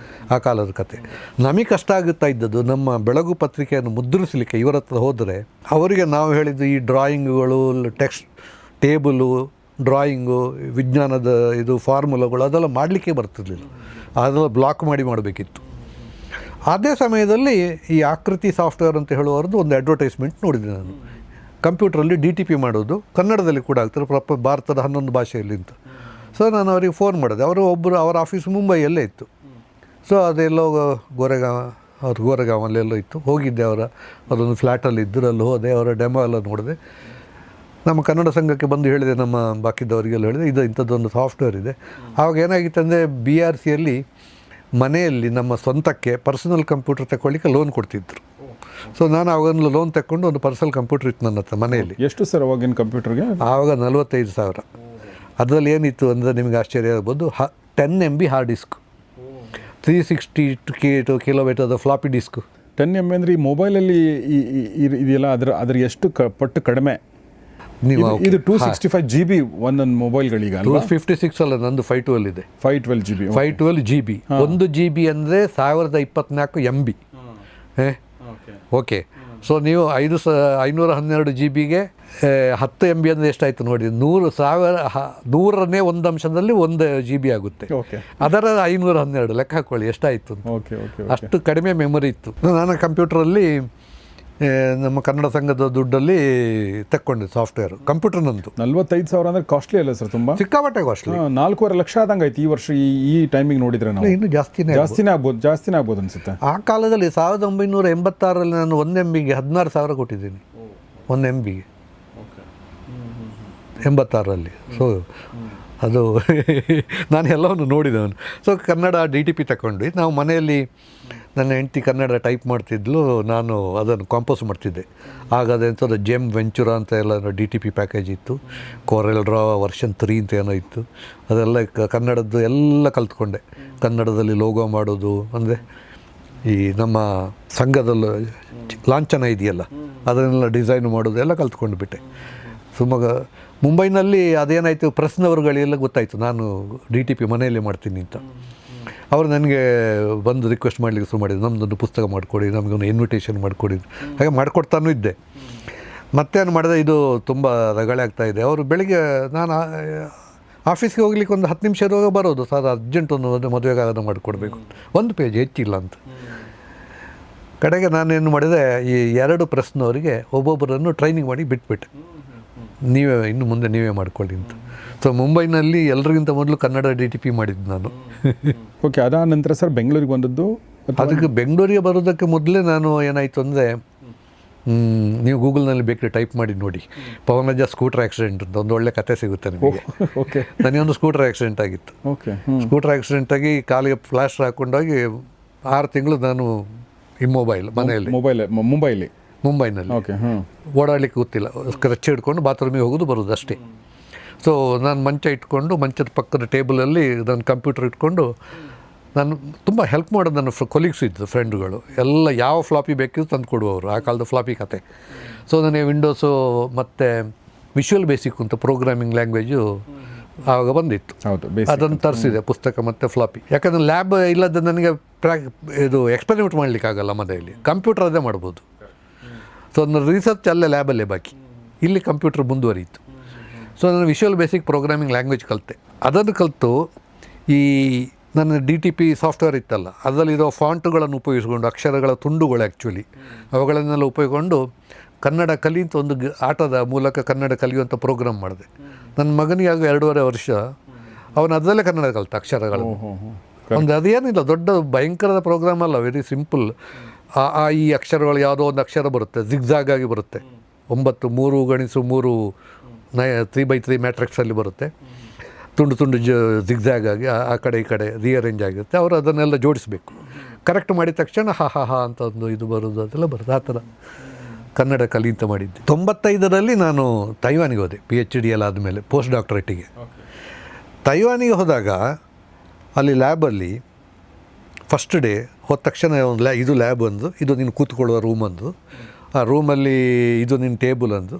ಆ ಕಾಲದ ಕತೆ. ನಮಗೆ ಕಷ್ಟ ಆಗುತ್ತಾ ಇದ್ದದ್ದು ನಮ್ಮ ಬೆಳಗು ಪತ್ರಿಕೆಯನ್ನು ಮುದ್ರಿಸಲಿಕ್ಕೆ. ಇವರ ಹತ್ರ ಹೋದರೆ ಅವರಿಗೆ ನಾವು ಹೇಳಿದ್ದು ಈ ಡ್ರಾಯಿಂಗ್ಗಳು, ಟೆಕ್ಸ್ಟ್ ಟೇಬಲು, ಡ್ರಾಯಿಂಗು, ವಿಜ್ಞಾನದ ಇದು ಫಾರ್ಮುಲಾಗಳು ಅದೆಲ್ಲ ಮಾಡಲಿಕ್ಕೆ ಬರ್ತಿರ್ಲಿಲ್ಲ. ಅದೆಲ್ಲ ಬ್ಲಾಕ್ ಮಾಡಬೇಕಿತ್ತು. ಅದೇ ಸಮಯದಲ್ಲಿ ಈ ಆಕೃತಿ ಸಾಫ್ಟ್ವೇರ್ ಅಂತ ಹೇಳುವವ್ರದ್ದು ಒಂದು ಅಡ್ವರ್ಟೈಸ್ಮೆಂಟ್ ನೋಡಿದೆ ನಾನು. ಕಂಪ್ಯೂಟ್ರಲ್ಲಿ DTP ಮಾಡೋದು, ಕನ್ನಡದಲ್ಲಿ ಕೂಡ ಆಗ್ತಾರೆ, ಭಾರತದ 11 ಭಾಷೆಯಲ್ಲಿ ಅಂತ. ಸೊ ನಾನು ಅವರಿಗೆ ಫೋನ್ ಮಾಡಿದೆ. ಅವರ ಆಫೀಸ್ ಮುಂಬೈಯಲ್ಲೇ ಇತ್ತು. ಸೊ ಅದೆಲ್ಲೋ ಗೋರೆಗಾವಲ್ಲೆಲ್ಲೋ ಇತ್ತು. ಹೋಗಿದ್ದೆ, ಅದೊಂದು ಫ್ಲ್ಯಾಟಲ್ಲಿ ಇದ್ದರು. ಅಲ್ಲಿ ಹೋದೆ, ಅವರ ಡೆಮೋ ಎಲ್ಲ ನೋಡಿದೆ. ನಮ್ಮ ಕನ್ನಡ ಸಂಘಕ್ಕೆ ಬಂದು ಹೇಳಿದೆ, ನಮ್ಮ ಬಾಕಿದವರಿಗೆಲ್ಲ ಹೇಳಿದೆ, ಇಂಥದ್ದೊಂದು ಸಾಫ್ಟ್ವೇರ್ ಇದೆ. ಆವಾಗ ಏನಾಗಿತ್ತು ಅಂದರೆ BRCಯಲ್ಲಿ ಮನೆಯಲ್ಲಿ ನಮ್ಮ ಸ್ವಂತಕ್ಕೆ ಪರ್ಸನಲ್ ಕಂಪ್ಯೂಟರ್ ತಗೊಳ್ಳಿಕ್ಕೆ ಲೋನ್ ಕೊಡ್ತಿದ್ರು. ಸೊ ನಾನು ಆವಾಗ ಲೋನ್ ತಗೊಂಡು ಒಂದು ಪರ್ಸನಲ್ ಕಂಪ್ಯೂಟರ್ ಇತ್ತು ನನ್ನ ಹತ್ರ ಮನೆಯಲ್ಲಿ. ಎಷ್ಟು ಸರ್ ಅವಾಗಿನ ಕಂಪ್ಯೂಟರ್ಗೆ? ಆವಾಗ 45,000. ಅದರಲ್ಲಿ ಏನಿತ್ತು ಅಂದರೆ ನಿಮಗೆ ಆಶ್ಚರ್ಯ ಆಗ್ಬೋದು, 10 MB ಹಾರ್ಡ್ ಡಿಸ್ಕ್, 362 ಕಿಲೋಮೀಟರ್ ಅದು ಫ್ಲಾಪಿ ಡಿಸ್ಕು. 10 MB ಅಂದರೆ ಈ ಮೊಬೈಲಲ್ಲಿ ಇದೆಯಲ್ಲ ಅದರ ಎಷ್ಟು ಪಟ್ಟು ಕಡಿಮೆ. ನೀವು ಇದು 265 GB ಒಂದೊಂದು ಮೊಬೈಲ್ಗಳೀಗ 256 ಅಲ್ಲ, ನಂದು 512 ಇದೆ. 512 GB 1 GB ಅಂದರೆ 1024 MB. ಓಕೆ. ಸೊ ನೀವು 512 GB-ಗೆ 10 MB ಅಂದರೆ ಎಷ್ಟಾಯಿತು ನೋಡಿ. 100,000ನೇ ಒಂದು ಅಂಶದಲ್ಲಿ 1 GB ಆಗುತ್ತೆ. ಅದರ 512 ಲೆಕ್ಕ ಹಾಕೊಳ್ಳಿ ಎಷ್ಟಾಯಿತು. ಅಷ್ಟು ಕಡಿಮೆ ಮೆಮೊರಿ ಇತ್ತು. ನಾನು ಕಂಪ್ಯೂಟ್ರಲ್ಲಿ ನಮ್ಮ ಕನ್ನಡ ಸಂಘದ ದುಡ್ಡಲ್ಲಿ ತಕ್ಕೊಂಡೆ ಸಾಫ್ಟ್ವೇರ್ ಕಂಪ್ಯೂಟರ್. ನಂದು 45,000 ಅಂದರೆ ಕಾಸ್ಟ್ಲಿ ಅಲ್ಲ ಸರ್? ತುಂಬ ಸಿಕ್ಕಾಪಟ್ಟೆ ಕಾಸ್ಟ್ಲಿ. 4.5 ಲಕ್ಷ ಆದಂಗೆ ಆಯ್ತು ಈ ವರ್ಷ. ಈ ಟೈಮಿಗೆ ನೋಡಿದ್ರೆ ನಾವು ಇನ್ನೂ ಜಾಸ್ತಿನೇ ಆಗ್ಬೋದು ಅನ್ಸುತ್ತೆ. ಆ ಕಾಲದಲ್ಲಿ 1986ರಲ್ಲಿ ನಾನು 1 MB-ಗೆ 16,000 ಕೊಟ್ಟಿದ್ದೀನಿ. 1 MB-ಗೆ 86ರಲ್ಲಿ. ಸೊ ಅದು ನಾನು ಎಲ್ಲವನ್ನು ನೋಡಿದವನು. ಸೊ ಕನ್ನಡ DTP ತಗೊಂಡು ನಾವು ಮನೆಯಲ್ಲಿ, ನನ್ನ ಹೆಂಡತಿ ಕನ್ನಡ ಟೈಪ್ ಮಾಡ್ತಿದ್ಲು, ನಾನು ಅದನ್ನು ಕಾಂಪೋಸ್ ಮಾಡ್ತಿದ್ದೆ. ಆಗ ಅದೆಂಥದ್ದು ಜೆಮ್ ವೆಂಚುರಾ ಅಂತ ಎಲ್ಲ DTP ಪ್ಯಾಕೇಜ್ ಇತ್ತು. ಕೋರೆಲ್ ಡ್ರಾ ವರ್ಷನ್ 3 ಅಂತ ಏನೋ ಇತ್ತು. ಅದೆಲ್ಲ ಕನ್ನಡದ್ದು ಎಲ್ಲ ಕಲ್ತ್ಕೊಂಡೆ. ಕನ್ನಡದಲ್ಲಿ ಲೋಗೋ ಮಾಡೋದು, ಅಂದರೆ ಈ ನಮ್ಮ ಸಂಘದಲ್ಲಿ ಲಾಂಛನ ಇದೆಯಲ್ಲ ಅದನ್ನೆಲ್ಲ ಡಿಸೈನ್ ಮಾಡೋದು ಎಲ್ಲ ಕಲ್ತ್ಕೊಂಡು ಬಿಟ್ಟೆ. ಮುಂಬೈನಲ್ಲಿ ಅದೇನಾಯಿತು, ಪ್ರೆಸ್ನವರುಗಳೆಲ್ಲ ಗೊತ್ತಾಯಿತು ನಾನು DTP ಮನೆಯಲ್ಲೇ ಮಾಡ್ತೀನಿ ಅಂತ. ಅವರು ನನಗೆ ಬಂದು ರಿಕ್ವೆಸ್ಟ್ ಮಾಡಲಿಕ್ಕೆ ಶುರು ಮಾಡಿದ್ರು, ನಮ್ಮದೊಂದು ಪುಸ್ತಕ ಮಾಡಿಕೊಡಿ, ನಮಗೊಂದು ಇನ್ವಿಟೇಷನ್ ಮಾಡಿಕೊಡಿ. ಹಾಗೆ ಮಾಡಿಕೊಡ್ತಾನೂ ಇದ್ದೆ. ಮತ್ತೇನು ಮಾಡಿದೆ, ಇದು ತುಂಬ ರಗಳೆ ಆಗ್ತಾಯಿದೆ. ಅವರು ಬೆಳಿಗ್ಗೆ ನಾನು ಆಫೀಸ್ಗೆ ಹೋಗ್ಲಿಕ್ಕೆ ಒಂದು 10 ನಿಮಿಷ ಇರುವಾಗ ಬರೋದು, ಸರ್ ಅರ್ಜೆಂಟ್ ಒಂದು ಮದುವೆಗೆ ಅದನ್ನು ಮಾಡಿಕೊಡ್ಬೇಕು, 1 ಪೇಜ್ ಹೆಚ್ಚಿಲ್ಲ ಅಂತ. ಕಡೆಗೆ ನಾನೇನು ಮಾಡಿದೆ, ಈ 2 ಪ್ರೆಸ್ನವರಿಗೆ ಒಬ್ಬೊಬ್ಬರನ್ನು ಟ್ರೈನಿಂಗ್ ಮಾಡಿ ಬಿಟ್ಬಿಟ್ಟೆ. ಇನ್ನು ಮುಂದೆ ನೀವೇ ಮಾಡ್ಕೊಳ್ಳಿ ಅಂತ. ಸೊ ಮುಂಬೈನಲ್ಲಿ ಎಲ್ಲರಿಗಿಂತ ಮೊದಲು ಕನ್ನಡ DTP ಮಾಡಿದ್ದು ನಾನು. ಓಕೆ, ಅದಾದ ನಂತರ ಸರ್ ಬೆಂಗಳೂರಿಗೆ ಬಂದದ್ದು? ಅದಕ್ಕೆ ಬೆಂಗಳೂರಿಗೆ ಬರೋದಕ್ಕೆ ಮೊದಲೇ ನಾನು ಏನಾಯಿತು ಅಂದರೆ, ನೀವು ಗೂಗಲ್ನಲ್ಲಿ ಬೇಕಾದ್ರೆ ಟೈಪ್ ಮಾಡಿ ನೋಡಿ, ಪವನಜ ಸ್ಕೂಟರ್ ಆಕ್ಸಿಡೆಂಟ್ ಅಂತ ಒಂದು ಒಳ್ಳೆ ಕತೆ ಸಿಗುತ್ತೆ ನಿಮಗೆ. ಓಕೆ, ನನಗೊಂದು ಸ್ಕೂಟರ್ ಆಕ್ಸಿಡೆಂಟ್ ಆಗಿತ್ತು. ಓಕೆ, ಸ್ಕೂಟರ್ ಆಕ್ಸಿಡೆಂಟ್ ಆಗಿ ಕಾಲಿಗೆ ಪ್ಲಾಸ್ಟರ್ ಹಾಕ್ಕೊಂಡೋಗಿ 6 ತಿಂಗಳು ನಾನು ಇಮ್ಮೊಬೈಲ್ ಮನೆಯಲ್ಲಿ, ಮುಂಬೈನಲ್ಲಿ ಓಕೆ, ಓಡಾಡಲಿಕ್ಕೆ ಗೊತ್ತಿಲ್ಲ, ಕ್ರಚ್ ಹಿಡ್ಕೊಂಡು ಬಾತ್ರೂಮಿಗೆ ಹೋಗೋದು ಬರೋದು ಅಷ್ಟೇ. ಸೊ ನಾನು ಮಂಚ ಇಟ್ಕೊಂಡು ಮಂಚದ ಪಕ್ಕದ ಟೇಬಲಲ್ಲಿ ನಾನು ಕಂಪ್ಯೂಟರ್ ಇಟ್ಕೊಂಡು, ನಾನು ತುಂಬ ಹೆಲ್ಪ್ ಮಾಡೋದು ನನ್ನ ಕೊಲೀಗ್ಸ್ ಇದ್ದು ಫ್ರೆಂಡ್ಗಳು ಎಲ್ಲ, ಯಾವ ಫ್ಲಾಪಿ ಬೇಕಿದ್ದು ತಂದು ಕೊಡುವವರು, ಆ ಕಾಲದ ಫ್ಲಾಪಿ ಕತೆ. ಸೊ ನನಗೆ ವಿಂಡೋಸು ಮತ್ತು ವಿಷುವಲ್ ಬೇಸಿಕ್ ಅಂತ ಪ್ರೋಗ್ರಾಮಿಂಗ್ ಲ್ಯಾಂಗ್ವೇಜು ಆವಾಗ ಬಂದಿತ್ತು. ಅದನ್ನು ತರಿಸಿದೆ, ಪುಸ್ತಕ ಮತ್ತು ಫ್ಲಾಪಿ. ಯಾಕಂದರೆ ಲ್ಯಾಬ್ ಇಲ್ಲದ ನನಗೆ ಇದು ಎಕ್ಸ್ಪೆರಿಮೆಂಟ್ ಮಾಡಲಿಕ್ಕಾಗಲ್ಲ ಮನೆಯಲ್ಲಿ, ಕಂಪ್ಯೂಟರ್ ಅದೇ ಮಾಡ್ಬೋದು. ಸೊ ನನ್ನ ರಿಸರ್ಚ್ ಅಲ್ಲೇ ಲ್ಯಾಬಲ್ಲೇ ಬಾಕಿ, ಇಲ್ಲಿ ಕಂಪ್ಯೂಟರ್ ಮುಂದುವರಿಯಿತು. ಸೊ ನಾನು ವಿಷುವಲ್ ಬೇಸಿಕ್ ಪ್ರೋಗ್ರಾಮಿಂಗ್ ಲ್ಯಾಂಗ್ವೇಜ್ ಕಲಿತೆ. ಅದನ್ನು ಕಲಿತು ಈ ನನ್ನ DTP ಸಾಫ್ಟ್ವೇರ್ ಇತ್ತಲ್ಲ, ಅದರಲ್ಲಿರೋ ಫಾಂಟುಗಳನ್ನು ಉಪಯೋಗಿಸ್ಕೊಂಡು, ಅಕ್ಷರಗಳ ತುಂಡುಗಳು ಆ್ಯಕ್ಚುಲಿ ಅವುಗಳನ್ನೆಲ್ಲ ಉಪಯೋಗಿಸ್ಕೊಂಡು ಕನ್ನಡ ಕಲಿ ಅಂತ ಒಂದು ಆಟದ ಮೂಲಕ ಕನ್ನಡ ಕಲಿಯುವಂಥ ಪ್ರೋಗ್ರಾಮ್ ಮಾಡಿದೆ. ನನ್ನ ಮಗನಿಗೆ ಆಗ 2.5 ವರ್ಷ, ಅವನು ಅದರಲ್ಲೇ ಕನ್ನಡ ಕಲಿತ ಅಕ್ಷರಗಳು. ಒಂದು ಅದೇನಿಲ್ಲ, ದೊಡ್ಡ ಭಯಂಕರದ ಪ್ರೋಗ್ರಾಮ್ ಅಲ್ಲ, ವೆರಿ ಸಿಂಪಲ್. ಈ ಅಕ್ಷರಗಳು ಯಾವುದೋ ಒಂದು ಅಕ್ಷರ ಬರುತ್ತೆ, ಜಿಗ್ಜಾಗ್ ಆಗಿ ಬರುತ್ತೆ, 9 3 ಗಣಿಸು 3 3x3 ಮ್ಯಾಟ್ರಿಕ್ಸಲ್ಲಿ ಬರುತ್ತೆ, ತುಂಡು ಜಿಗ್ಜಾಗ್ ಆಗಿ ಆ ಕಡೆ ಈ ಕಡೆ ರಿಅರೇಂಜ್ ಆಗಿರುತ್ತೆ. ಅವರು ಅದನ್ನೆಲ್ಲ ಜೋಡಿಸಬೇಕು. ಕರೆಕ್ಟ್ ಮಾಡಿದ ತಕ್ಷಣ ಹಾ ಅಂತ ಒಂದು ಇದು ಬರೋದು, ಅದೆಲ್ಲ ಬರೋದು. ಆ ಥರ ಕನ್ನಡ ಕಲಿ ಅಂತ ಮಾಡಿದ್ದೆ. 95ರಲ್ಲಿ ನಾನು ತೈವಾನಿಗೆ ಹೋದೆ, PhD ಎಲ್ಲ ಆದಮೇಲೆ ಪೋಸ್ಟ್ ಡಾಕ್ಟರೇಟಿಗೆ. ತೈವಾನಿಗೆ ಹೋದಾಗ ಅಲ್ಲಿ ಲ್ಯಾಬಲ್ಲಿ ಫಸ್ಟ್ ಡೇ ಹೋದ ತಕ್ಷಣ ಒಂದು ಇದು ಲ್ಯಾಬ್ ಒಂದು, ಇದು ನೀನು ಕೂತ್ಕೊಳ್ಳುವ ರೂಮ್ ಒಂದು, ಆ ರೂಮಲ್ಲಿ ಇದು ನಿನ್ನ ಟೇಬಲ್ ಒಂದು,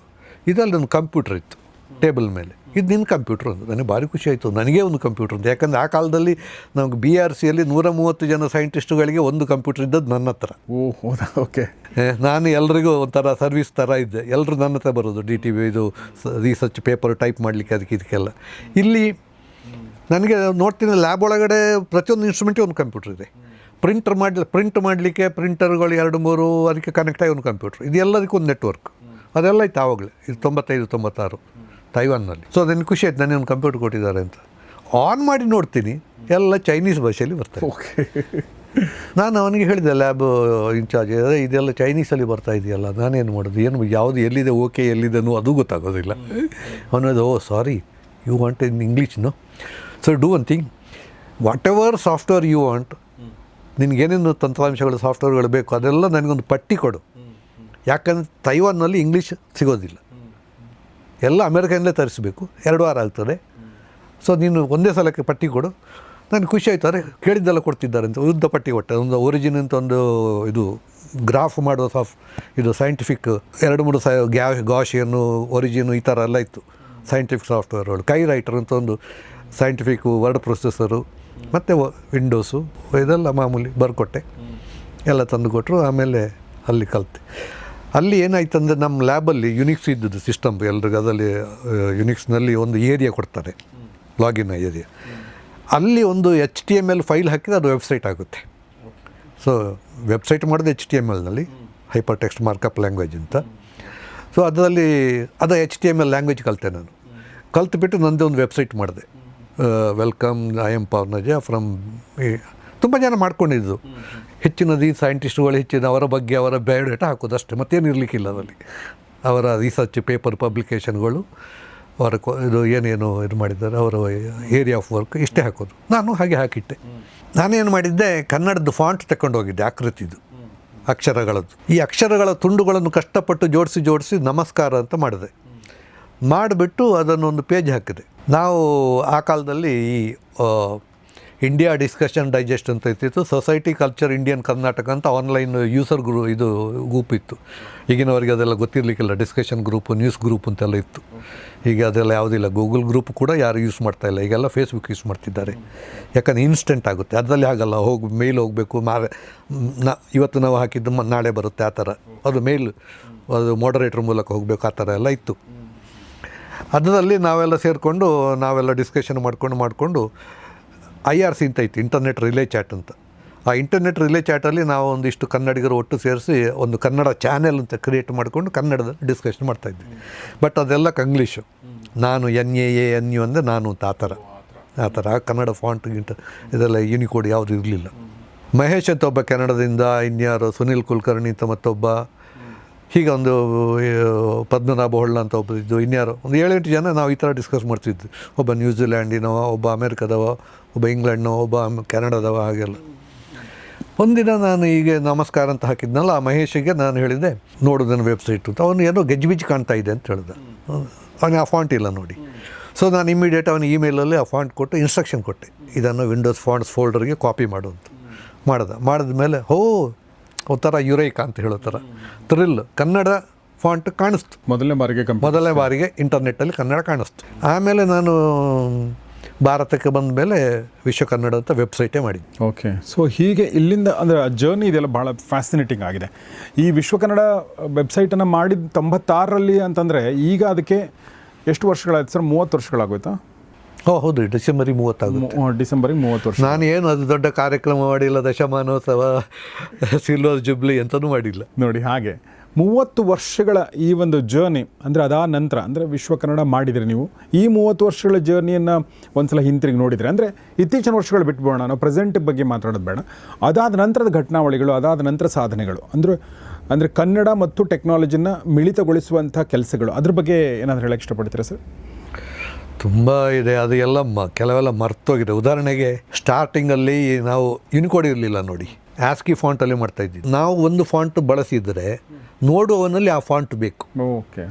ಇದರಲ್ಲಿ ಒಂದು ಕಂಪ್ಯೂಟರ್ ಇತ್ತು ಟೇಬಲ್ ಮೇಲೆ, ಇದು ನಿನ್ನ ಕಂಪ್ಯೂಟ್ರ್ ಒಂದು. ನನಗೆ ಭಾರಿ ಖುಷಿ ಆಯಿತು, ನನಗೇ ಒಂದು ಕಂಪ್ಯೂಟ್ರ್ ಅಂತ. ಯಾಕಂದರೆ ಆ ಕಾಲದಲ್ಲಿ ನಮ್ಗೆ BRCಯಲ್ಲಿ 130 ಜನ ಸೈಂಟಿಸ್ಟುಗಳಿಗೆ ಒಂದು ಕಂಪ್ಯೂಟರ್ ಇದ್ದದ್ದು ನನ್ನ ಹತ್ರ. ಓಕೆ, ನಾನು ಎಲ್ರಿಗೂ ಒಂಥರ ಸರ್ವಿಸ್ ಥರ ಇದ್ದೆ, ಎಲ್ಲರೂ ನನ್ನ ಹತ್ರ ಬರೋದು DTP ಇದು ರಿಸರ್ಚ್ ಪೇಪರ್ ಟೈಪ್ ಮಾಡಲಿಕ್ಕೆ ಇದಕ್ಕೆಲ್ಲ. ಇಲ್ಲಿ ನನಗೆ ನೋಡ್ತೀನಿ ಲ್ಯಾಬ್ ಒಳಗಡೆ ಪ್ರತಿಯೊಂದು ಇನ್ಸ್ಟ್ರೂಮೆಂಟಿಗೆ ಒಂದು ಕಂಪ್ಯೂಟರ್ ಇದೆ. ಪ್ರಿಂಟ್ ಮಾಡಲಿಕ್ಕೆ ಪ್ರಿಂಟರ್ಗಳು 2-3 ಅದಕ್ಕೆ ಕನೆಕ್ಟ್ ಆಗಿ ಒಂದು ಕಂಪ್ಯೂಟ್ರ್, ಇದು ಎಲ್ಲದಕ್ಕೂ ಒಂದು ನೆಟ್ವರ್ಕ್. ಅದೆಲ್ಲ ಇತ್ತು ಆವಾಗಲೇ, ಇದು 95-96 ತೈವಾನ್ನಲ್ಲಿ. ಸೊ ನನಗೆ ಖುಷಿ ಆಯ್ತು, ನನಗೆ ಒಂದು ಕಂಪ್ಯೂಟರ್ ಕೊಟ್ಟಿದ್ದಾರೆ ಅಂತ. ಆನ್ ಮಾಡಿ ನೋಡ್ತೀನಿ, ಎಲ್ಲ ಚೈನೀಸ್ ಭಾಷೆಯಲ್ಲಿ ಬರ್ತದೆ. ಓಕೆ, ನಾನು ಅವನಿಗೆ ಹೇಳಿದೆ, ಲ್ಯಾಬ್ ಇನ್ಚಾರ್ಜ್, ಇದೆಲ್ಲ ಚೈನೀಸಲ್ಲಿ ಬರ್ತಾ ಇದೆಯಲ್ಲ, ನಾನೇನು ಮಾಡೋದು, ಏನು ಯಾವುದು ಎಲ್ಲಿದೆ ಓಕೆ ಎಲ್ಲಿದೆನೋ ಅದು ಗೊತ್ತಾಗೋದಿಲ್ಲ. ಅವನದು sorry, you want in English no, so do one thing, whatever software you want, ನಿನಗೇನೇನು ತಂತ್ರಾಂಶಗಳು ಸಾಫ್ಟ್ವೇರ್ಗಳು ಬೇಕು ಅದೆಲ್ಲ ನನಗೊಂದು ಪಟ್ಟಿ ಕೊಡು. ಯಾಕಂದರೆ ತೈವಾನ್ನಲ್ಲಿ ಇಂಗ್ಲೀಷ್ ಸಿಗೋದಿಲ್ಲ, ಎಲ್ಲ ಅಮೇರಿಕನ್ನಲ್ಲೇ ತರಿಸಬೇಕು, 2 ವಾರ ಆಗ್ತದೆ. ಸೊ ನೀನು ಒಂದೇ ಸಲಕ್ಕೆ ಪಟ್ಟಿ ಕೊಡು. ನನಗೆ ಖುಷಿ ಆಯ್ತು, ಅರೆ ಕೇಳಿದ್ದೆಲ್ಲ ಕೊಡ್ತಿದ್ದಾರೆ ಅಂತ ಉದ್ದ ಪಟ್ಟಿ ಕೊಟ್ಟೆ. ಒಂದು ಒರಿಜಿನ್ ಅಂತ ಒಂದು ಇದು ಗ್ರಾಫ್ ಮಾಡುವ ಇದು ಸೈಂಟಿಫಿಕ್ 2-3 ಗಾಷಿಯನ್ನು ಒರಿಜಿನು ಈ ಥರ ಎಲ್ಲ ಇತ್ತು ಸೈಂಟಿಫಿಕ್ ಸಾಫ್ಟ್ವೇರ್ಗಳು. ಕೈ ರೈಟರ್ ಅಂತ ಒಂದು ಸೈಂಟಿಫಿಕ್ ವರ್ಡ್ ಪ್ರೊಸೆಸರು ಮತ್ತು ವಿಂಡೋಸು ಇದೆಲ್ಲ ಮಾಮೂಲಿ ಬರ್ಕೊಟ್ಟೆ, ಎಲ್ಲ ತಂದು ಕೊಟ್ಟರು. ಆಮೇಲೆ ಅಲ್ಲಿ ಕಲಿತೆ. ಅಲ್ಲಿ ಏನಾಯ್ತು ಅಂದರೆ ನಮ್ಮ ಲ್ಯಾಬಲ್ಲಿ ಯುನಿಕ್ಸ್ ಇದ್ದದ್ದು ಸಿಸ್ಟಮ್ ಎಲ್ರಿಗೂ. ಅದರಲ್ಲಿ ಯುನಿಕ್ಸ್ನಲ್ಲಿ ಒಂದು ಏರಿಯಾ ಕೊಡ್ತಾರೆ, ಲಾಗಿನ್ ಏರಿಯಾ. ಅಲ್ಲಿ ಒಂದು HTML ಫೈಲ್ ಹಾಕಿದ್ರೆ ಅದು ವೆಬ್ಸೈಟ್ ಆಗುತ್ತೆ. ಸೊ ವೆಬ್ಸೈಟ್ ಮಾಡೋದು HTMLನಲ್ಲಿ, ಹೈಪರ್ ಟೆಕ್ಸ್ಟ್ ಮಾರ್ಕಪ್ ಲ್ಯಾಂಗ್ವೇಜ್ ಅಂತ. ಸೊ ಅದರಲ್ಲಿ HTML ಲ್ಯಾಂಗ್ವೇಜ್ ಕಲಿತೆ ನಾನು. ಕಲ್ತುಬಿಟ್ಟು ನನ್ನದೇ ಒಂದು ವೆಬ್ಸೈಟ್ ಮಾಡಿದೆ, welcome I M Pavanaja from. ತುಂಬ ಜನ ಮಾಡ್ಕೊಂಡಿದ್ದು, ಹೆಚ್ಚಿನದು ಸೈಂಟಿಸ್ಟ್ಗಳು ಹೆಚ್ಚಿನ ಅವರ ಬಗ್ಗೆ ಅವರ ಬಯೋಡೇಟಾ ಹಾಕೋದು ಅಷ್ಟೇ, ಮತ್ತೇನು ಇರಲಿಕ್ಕಿಲ್ಲ ಅದರಲ್ಲಿ. ಅವರ ರಿಸರ್ಚ್ ಪೇಪರ್ ಪಬ್ಲಿಕೇಷನ್ಗಳು, ಅವರ ಇದು ಏನೇನು ಇದು ಮಾಡಿದ್ದಾರೆ, ಅವರ ಏರಿಯಾ ಆಫ್ ವರ್ಕ್ ಇಷ್ಟೇ ಹಾಕೋದು. ನಾನು ಹಾಗೆ ಹಾಕಿಟ್ಟೆ. ನಾನೇನು ಮಾಡಿದ್ದೆ, ಕನ್ನಡದ್ದು ಫಾಂಟ್ ತಗೊಂಡು ಹೋಗಿದ್ದೆ, ಆಕೃತಿದು ಅಕ್ಷರಗಳದ್ದು. ಈ ಅಕ್ಷರಗಳ ತುಂಡುಗಳನ್ನು ಕಷ್ಟಪಟ್ಟು ಜೋಡಿಸಿ ನಮಸ್ಕಾರ ಅಂತ ಮಾಡಿದೆ. ಮಾಡಿಬಿಟ್ಟು ಅದನ್ನೊಂದು ಪೇಜ್ ಹಾಕಿದೆ. ನಾವು ಆ ಕಾಲದಲ್ಲಿ ಈ ಇಂಡಿಯಾ ಡಿಸ್ಕಷನ್ ಡೈಜೆಸ್ಟ್ ಅಂತ ಇರ್ತಿತ್ತು, ಸೊಸೈಟಿ ಕಲ್ಚರ್ ಇಂಡಿಯನ್ ಕರ್ನಾಟಕ ಅಂತ ಆನ್ಲೈನ್ ಯೂಸರ್ ಗ್ರೂಪ್ ಇತ್ತು. ಈಗಿನವರಿಗೆ ಅದೆಲ್ಲ ಗೊತ್ತಿರಲಿಕ್ಕಿಲ್ಲ, ಡಿಸ್ಕಷನ್ ಗ್ರೂಪು, ನ್ಯೂಸ್ ಗ್ರೂಪ್ ಅಂತೆಲ್ಲ ಇತ್ತು. ಈಗ ಅದೆಲ್ಲ ಯಾವುದಿಲ್ಲ. ಗೂಗಲ್ ಗ್ರೂಪ್ ಕೂಡ ಯಾರು ಯೂಸ್ ಮಾಡ್ತಾಯಿಲ್ಲ, ಈಗೆಲ್ಲ ಫೇಸ್ಬುಕ್ ಯೂಸ್ ಮಾಡ್ತಿದ್ದಾರೆ. ಯಾಕಂದರೆ ಇನ್ಸ್ಟೆಂಟ್ ಆಗುತ್ತೆ, ಅದರಲ್ಲಿ ಆಗಲ್ಲ. ಮೇಲ್ ಹೋಗಬೇಕು, ಇವತ್ತು ನಾವು ಹಾಕಿದ್ದು ನಾಳೆ ಬರುತ್ತೆ ಆ ಥರ. ಅದು ಮೇಲ್, ಅದು ಮಾಡರೇಟ್ರ್ ಮೂಲಕ ಹೋಗಬೇಕು, ಆ ಥರ ಎಲ್ಲ ಇತ್ತು. ಅದರಲ್ಲಿ ನಾವೆಲ್ಲ ಸೇರಿಕೊಂಡು ನಾವೆಲ್ಲ ಡಿಸ್ಕಷನ್ ಮಾಡಿಕೊಂಡು IRC ಅಂತ ಇತ್ತು, ಇಂಟರ್ನೆಟ್ ರಿಲೇ ಚಾಟ್ ಅಂತ. ಆ ಇಂಟರ್ನೆಟ್ ರಿಲೇ ಚಾಟಲ್ಲಿ ನಾವು ಒಂದಿಷ್ಟು ಕನ್ನಡಿಗರು ಒಟ್ಟು ಸೇರಿಸಿ ಒಂದು ಕನ್ನಡ ಚಾನೆಲ್ ಅಂತ ಕ್ರಿಯೇಟ್ ಮಾಡಿಕೊಂಡು ಕನ್ನಡದಲ್ಲಿ ಡಿಸ್ಕಷನ್ ಮಾಡ್ತಾಯಿದ್ವಿ. ಬಟ್ ಅದೆಲ್ಲ ಕಂಗ್ಲೀಷು. ನಾನು NAANU ಅಂದರೆ ನಾನು ಅಂತ ಆ ಥರ ಕನ್ನಡ ಫಾಂಟ್ ಇದೆಲ್ಲ ಯೂನಿಕೋಡ್ ಯಾವುದು ಇರಲಿಲ್ಲ. ಮಹೇಶ್ ಅಂತ ಒಬ್ಬ ಕೆನಡದಿಂದ, ಇನ್ಯಾರು ಸುನಿಲ್ ಕುಲಕರ್ಣಿ ಅಂತ ಮತ್ತೊಬ್ಬ, ಹೀಗೆ ಒಂದು ಪದ್ಮನಾಭ ಹೊಳ್ಳ ಅಂತ ಒಬ್ಬ ಇದ್ದು, ಇನ್ಯಾರು ಒಂದು 7-8 ಜನ ನಾವು ಈ ಥರ ಡಿಸ್ಕಸ್ ಮಾಡ್ತಿದ್ವಿ. ಒಬ್ಬ ನ್ಯೂಜಿಲ್ಯಾಂಡಿನವ, ಒಬ್ಬ ಅಮೇರಿಕದವ, ಒಬ್ಬ ಇಂಗ್ಲೆಂಡ್ನವ, ಒಬ್ಬ ಕೆನಡಾದವ, ಹಾಗೆಲ್ಲ. ಒಂದಿನ ನಾನು ಹೀಗೆ ನಮಸ್ಕಾರ ಅಂತ ಹಾಕಿದ್ನಲ್ಲ, ಆ ಮಹೇಶಿಗೆ ನಾನು ಹೇಳಿದೆ ನೋಡೋದನ್ನು ವೆಬ್ಸೈಟು ಅಂತ. ಅವನು ಏನೋ ಗಜ್ಬಿಜ್ ಕಾಣ್ತಾ ಇದೆ ಅಂತ ಹೇಳಿದ. ಅವನಿಗೆ ಆ ಫಾಂಟ್ ಇಲ್ಲ ನೋಡಿ. ಸೊ ನಾನು ಇಮಿಡಿಯೇಟ್ ಅವನ ಇಮೇಲಲ್ಲಿ ಆ ಫಾಂಟ್ ಕೊಟ್ಟು ಇನ್ಸ್ಟ್ರಕ್ಷನ್ ಕೊಟ್ಟೆ, ಇದನ್ನು ವಿಂಡೋಸ್ ಫಾಂಟ್ಸ್ ಫೋಲ್ಡರ್ಗೆ ಕಾಪಿ ಮಾಡು ಅಂತ. ಮಾಡಿದ ಮೇಲೆ ಒಂಥರ ಯುರೈಕ ಅಂತ ಹೇಳೋ ಥರ ಥ್ರಿಲ್, ಕನ್ನಡ ಫಾಂಟ್ ಕಾಣಿಸ್ತು. ಮೊದಲನೇ ಬಾರಿಗೆ ಇಂಟರ್ನೆಟ್ಟಲ್ಲಿ ಕನ್ನಡ ಕಾಣಿಸ್ತು. ಆಮೇಲೆ ನಾನು ಭಾರತಕ್ಕೆ ಬಂದ ಮೇಲೆ ವಿಶ್ವ ಕನ್ನಡ ಅಂತ ವೆಬ್ಸೈಟೇ ಮಾಡಿದ್ದೆ. ಓಕೆ. ಸೊ ಹೀಗೆ ಇಲ್ಲಿಂದ ಅಂದರೆ ಜರ್ನಿ ಇದೆಲ್ಲ ಭಾಳ ಫ್ಯಾಸಿನೇಟಿಂಗ್ ಆಗಿದೆ. ಈ ವಿಶ್ವ ಕನ್ನಡ ವೆಬ್ಸೈಟನ್ನು ಮಾಡಿದ 96ರಲ್ಲಿ ಅಂತಂದರೆ ಈಗ ಅದಕ್ಕೆ ಎಷ್ಟು ವರ್ಷಗಳಾಯ್ತು ಸರ್? 30 ವರ್ಷಗಳಾಗೋಯ್ತಾ? ಹೌದು, ಡಿಸೆಂಬರಿಗೆ 30 ವರ್ಷ. ನಾನು ಏನು ಅದು ದೊಡ್ಡ ಕಾರ್ಯಕ್ರಮ ಮಾಡಿಲ್ಲ, ದಶಮಾನೋತ್ಸವ, ಸಿಲ್ವರ್ ಜುಬ್ಲಿ ಅಂತಲೂ ಮಾಡಿಲ್ಲ ನೋಡಿ. ಹಾಗೆ 30 ವರ್ಷಗಳ ಈ ಒಂದು ಜರ್ನಿ, ಅಂದರೆ ಅದಾದ ನಂತರ ಅಂದರೆ ವಿಶ್ವ ಕನ್ನಡ ಮಾಡಿದರೆ ನೀವು ಈ 30 ವರ್ಷಗಳ ಜರ್ನಿಯನ್ನು ಒಂದ್ಸಲ ಹಿಂತಿರುಗಿ ನೋಡಿದರೆ, ಅಂದರೆ ಇತ್ತೀಚಿನ ವರ್ಷಗಳು ಬಿಟ್ಬೋಣ, ನಾವು ಪ್ರೆಸೆಂಟ್ ಬಗ್ಗೆ ಮಾತಾಡೋದು ಬೇಡ, ಅದಾದ ನಂತರದ ಘಟನಾವಳಿಗಳು, ಅದಾದ ನಂತರ ಸಾಧನೆಗಳು, ಅಂದರೆ ಕನ್ನಡ ಮತ್ತು ಟೆಕ್ನಾಲಜಿನ ಮಿಳಿತಗೊಳಿಸುವಂಥ ಕೆಲಸಗಳು, ಅದ್ರ ಬಗ್ಗೆ ಏನಾದರೂ ಹೇಳಕ್ಕೆ ಇಷ್ಟಪಡ್ತೀರಾ ಸರ್? ತುಂಬ ಇದೆ. ಅದು ಎಲ್ಲ ಕೆಲವೆಲ್ಲ ಮರ್ತೋಗಿದೆ. ಉದಾಹರಣೆಗೆ ಸ್ಟಾರ್ಟಿಂಗಲ್ಲಿ ನಾವು ಯೂನಿಕೋಡ್ ಇರಲಿಲ್ಲ ನೋಡಿ, ಆಸ್ಕಿ ಫಾಂಟಲ್ಲಿ ಮಾಡ್ತಾಯಿದ್ವಿ. ನಾವು ಒಂದು ಫಾಂಟ್ ಬಳಸಿದರೆ ನೋಡುವವನಲ್ಲಿ ಆ ಫಾಂಟ್ ಬೇಕು. ಓಕೆ.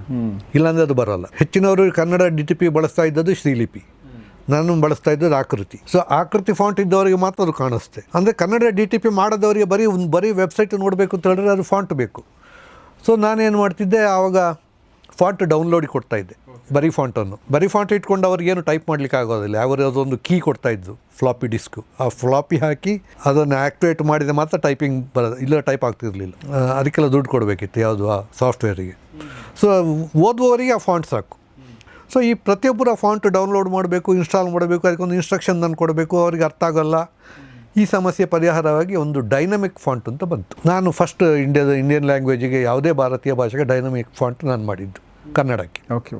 ಇಲ್ಲಾಂದರೆ ಅದು ಬರೋಲ್ಲ. ಹೆಚ್ಚಿನವರು ಕನ್ನಡ DTP ಬಳಸ್ತಾ ಇದ್ದದ್ದು ಶ್ರೀಲಿಪಿ, ನಾನು ಬಳಸ್ತಾ ಇದ್ದದ್ದು ಆಕೃತಿ. ಸೊ ಆಕೃತಿ ಫಾಂಟ್ ಇದ್ದವರಿಗೆ ಮಾತ್ರ ಅದು ಕಾಣಿಸುತ್ತೆ. ಅಂದರೆ ಕನ್ನಡ DTP ಮಾಡೋದವರಿಗೆ ಬರೀ ವೆಬ್ಸೈಟ್ ನೋಡಬೇಕು ಅಂತ ಹೇಳಿದ್ರೆ ಅದು ಫಾಂಟ್ ಬೇಕು. ಸೊ ನಾನೇನು ಮಾಡ್ತಿದ್ದೆ, ಆವಾಗ ಫಾಂಟ್ ಡೌನ್ಲೋಡಿಗೆ ಕೊಡ್ತಾಯಿದ್ದೆ, ಬರೀ ಫಾಂಟ್ ಇಟ್ಕೊಂಡು ಅವ್ರಿಗೇನು ಟೈಪ್ ಮಾಡಲಿಕ್ಕೆ ಆಗೋದಿಲ್ಲ. ಅವರು ಅದೊಂದು ಕೀ ಕೊಡ್ತಾಯಿದ್ದು, ಫ್ಲಾಪಿ ಡಿಸ್ಕು. ಆ ಫ್ಲಾಪಿ ಹಾಕಿ ಅದನ್ನು ಆ್ಯಕ್ಟಿವೇಟ್ ಮಾಡಿದರೆ ಮಾತ್ರ ಟೈಪಿಂಗ್ ಬರೋದು, ಇಲ್ಲ ಟೈಪ್ ಆಗ್ತಿರಲಿಲ್ಲ. ಅದಕ್ಕೆಲ್ಲ ದುಡ್ಡು ಕೊಡಬೇಕಿತ್ತು ಯಾವುದು ಆ ಸಾಫ್ಟ್ವೇರಿಗೆ. ಸೊ ಓದುವವರಿಗೆ ಆ ಫಾಂಟ್ ಸಾಕು. ಸೊ ಈ ಪ್ರತಿಯೊಬ್ಬರು ಆ ಫಾಂಟ್ ಡೌನ್ಲೋಡ್ ಮಾಡಬೇಕು, ಇನ್ಸ್ಟಾಲ್ ಮಾಡಬೇಕು, ಅದಕ್ಕೊಂದು ಇನ್ಸ್ಟ್ರಕ್ಷನ್ ನಾನು ಕೊಡಬೇಕು, ಅವ್ರಿಗೆ ಅರ್ಥ ಆಗೋಲ್ಲ. ಈ ಸಮಸ್ಯೆ ಪರಿಹಾರವಾಗಿ ಒಂದು ಡೈನಮಿಕ್ ಫಾಂಟ್ ಅಂತ ಬಂತು. ನಾನು ಫಸ್ಟ್ ಇಂಡಿಯನ್ ಲ್ಯಾಂಗ್ವೇಜಿಗೆ, ಯಾವುದೇ ಭಾರತೀಯ ಭಾಷೆಗೆ ಡೈನಮಿಕ್ ಫಾಂಟ್ ನಾನು ಮಾಡಿದ್ದು ಕನ್ನಡಕ್ಕೆ. ಓಕೆ.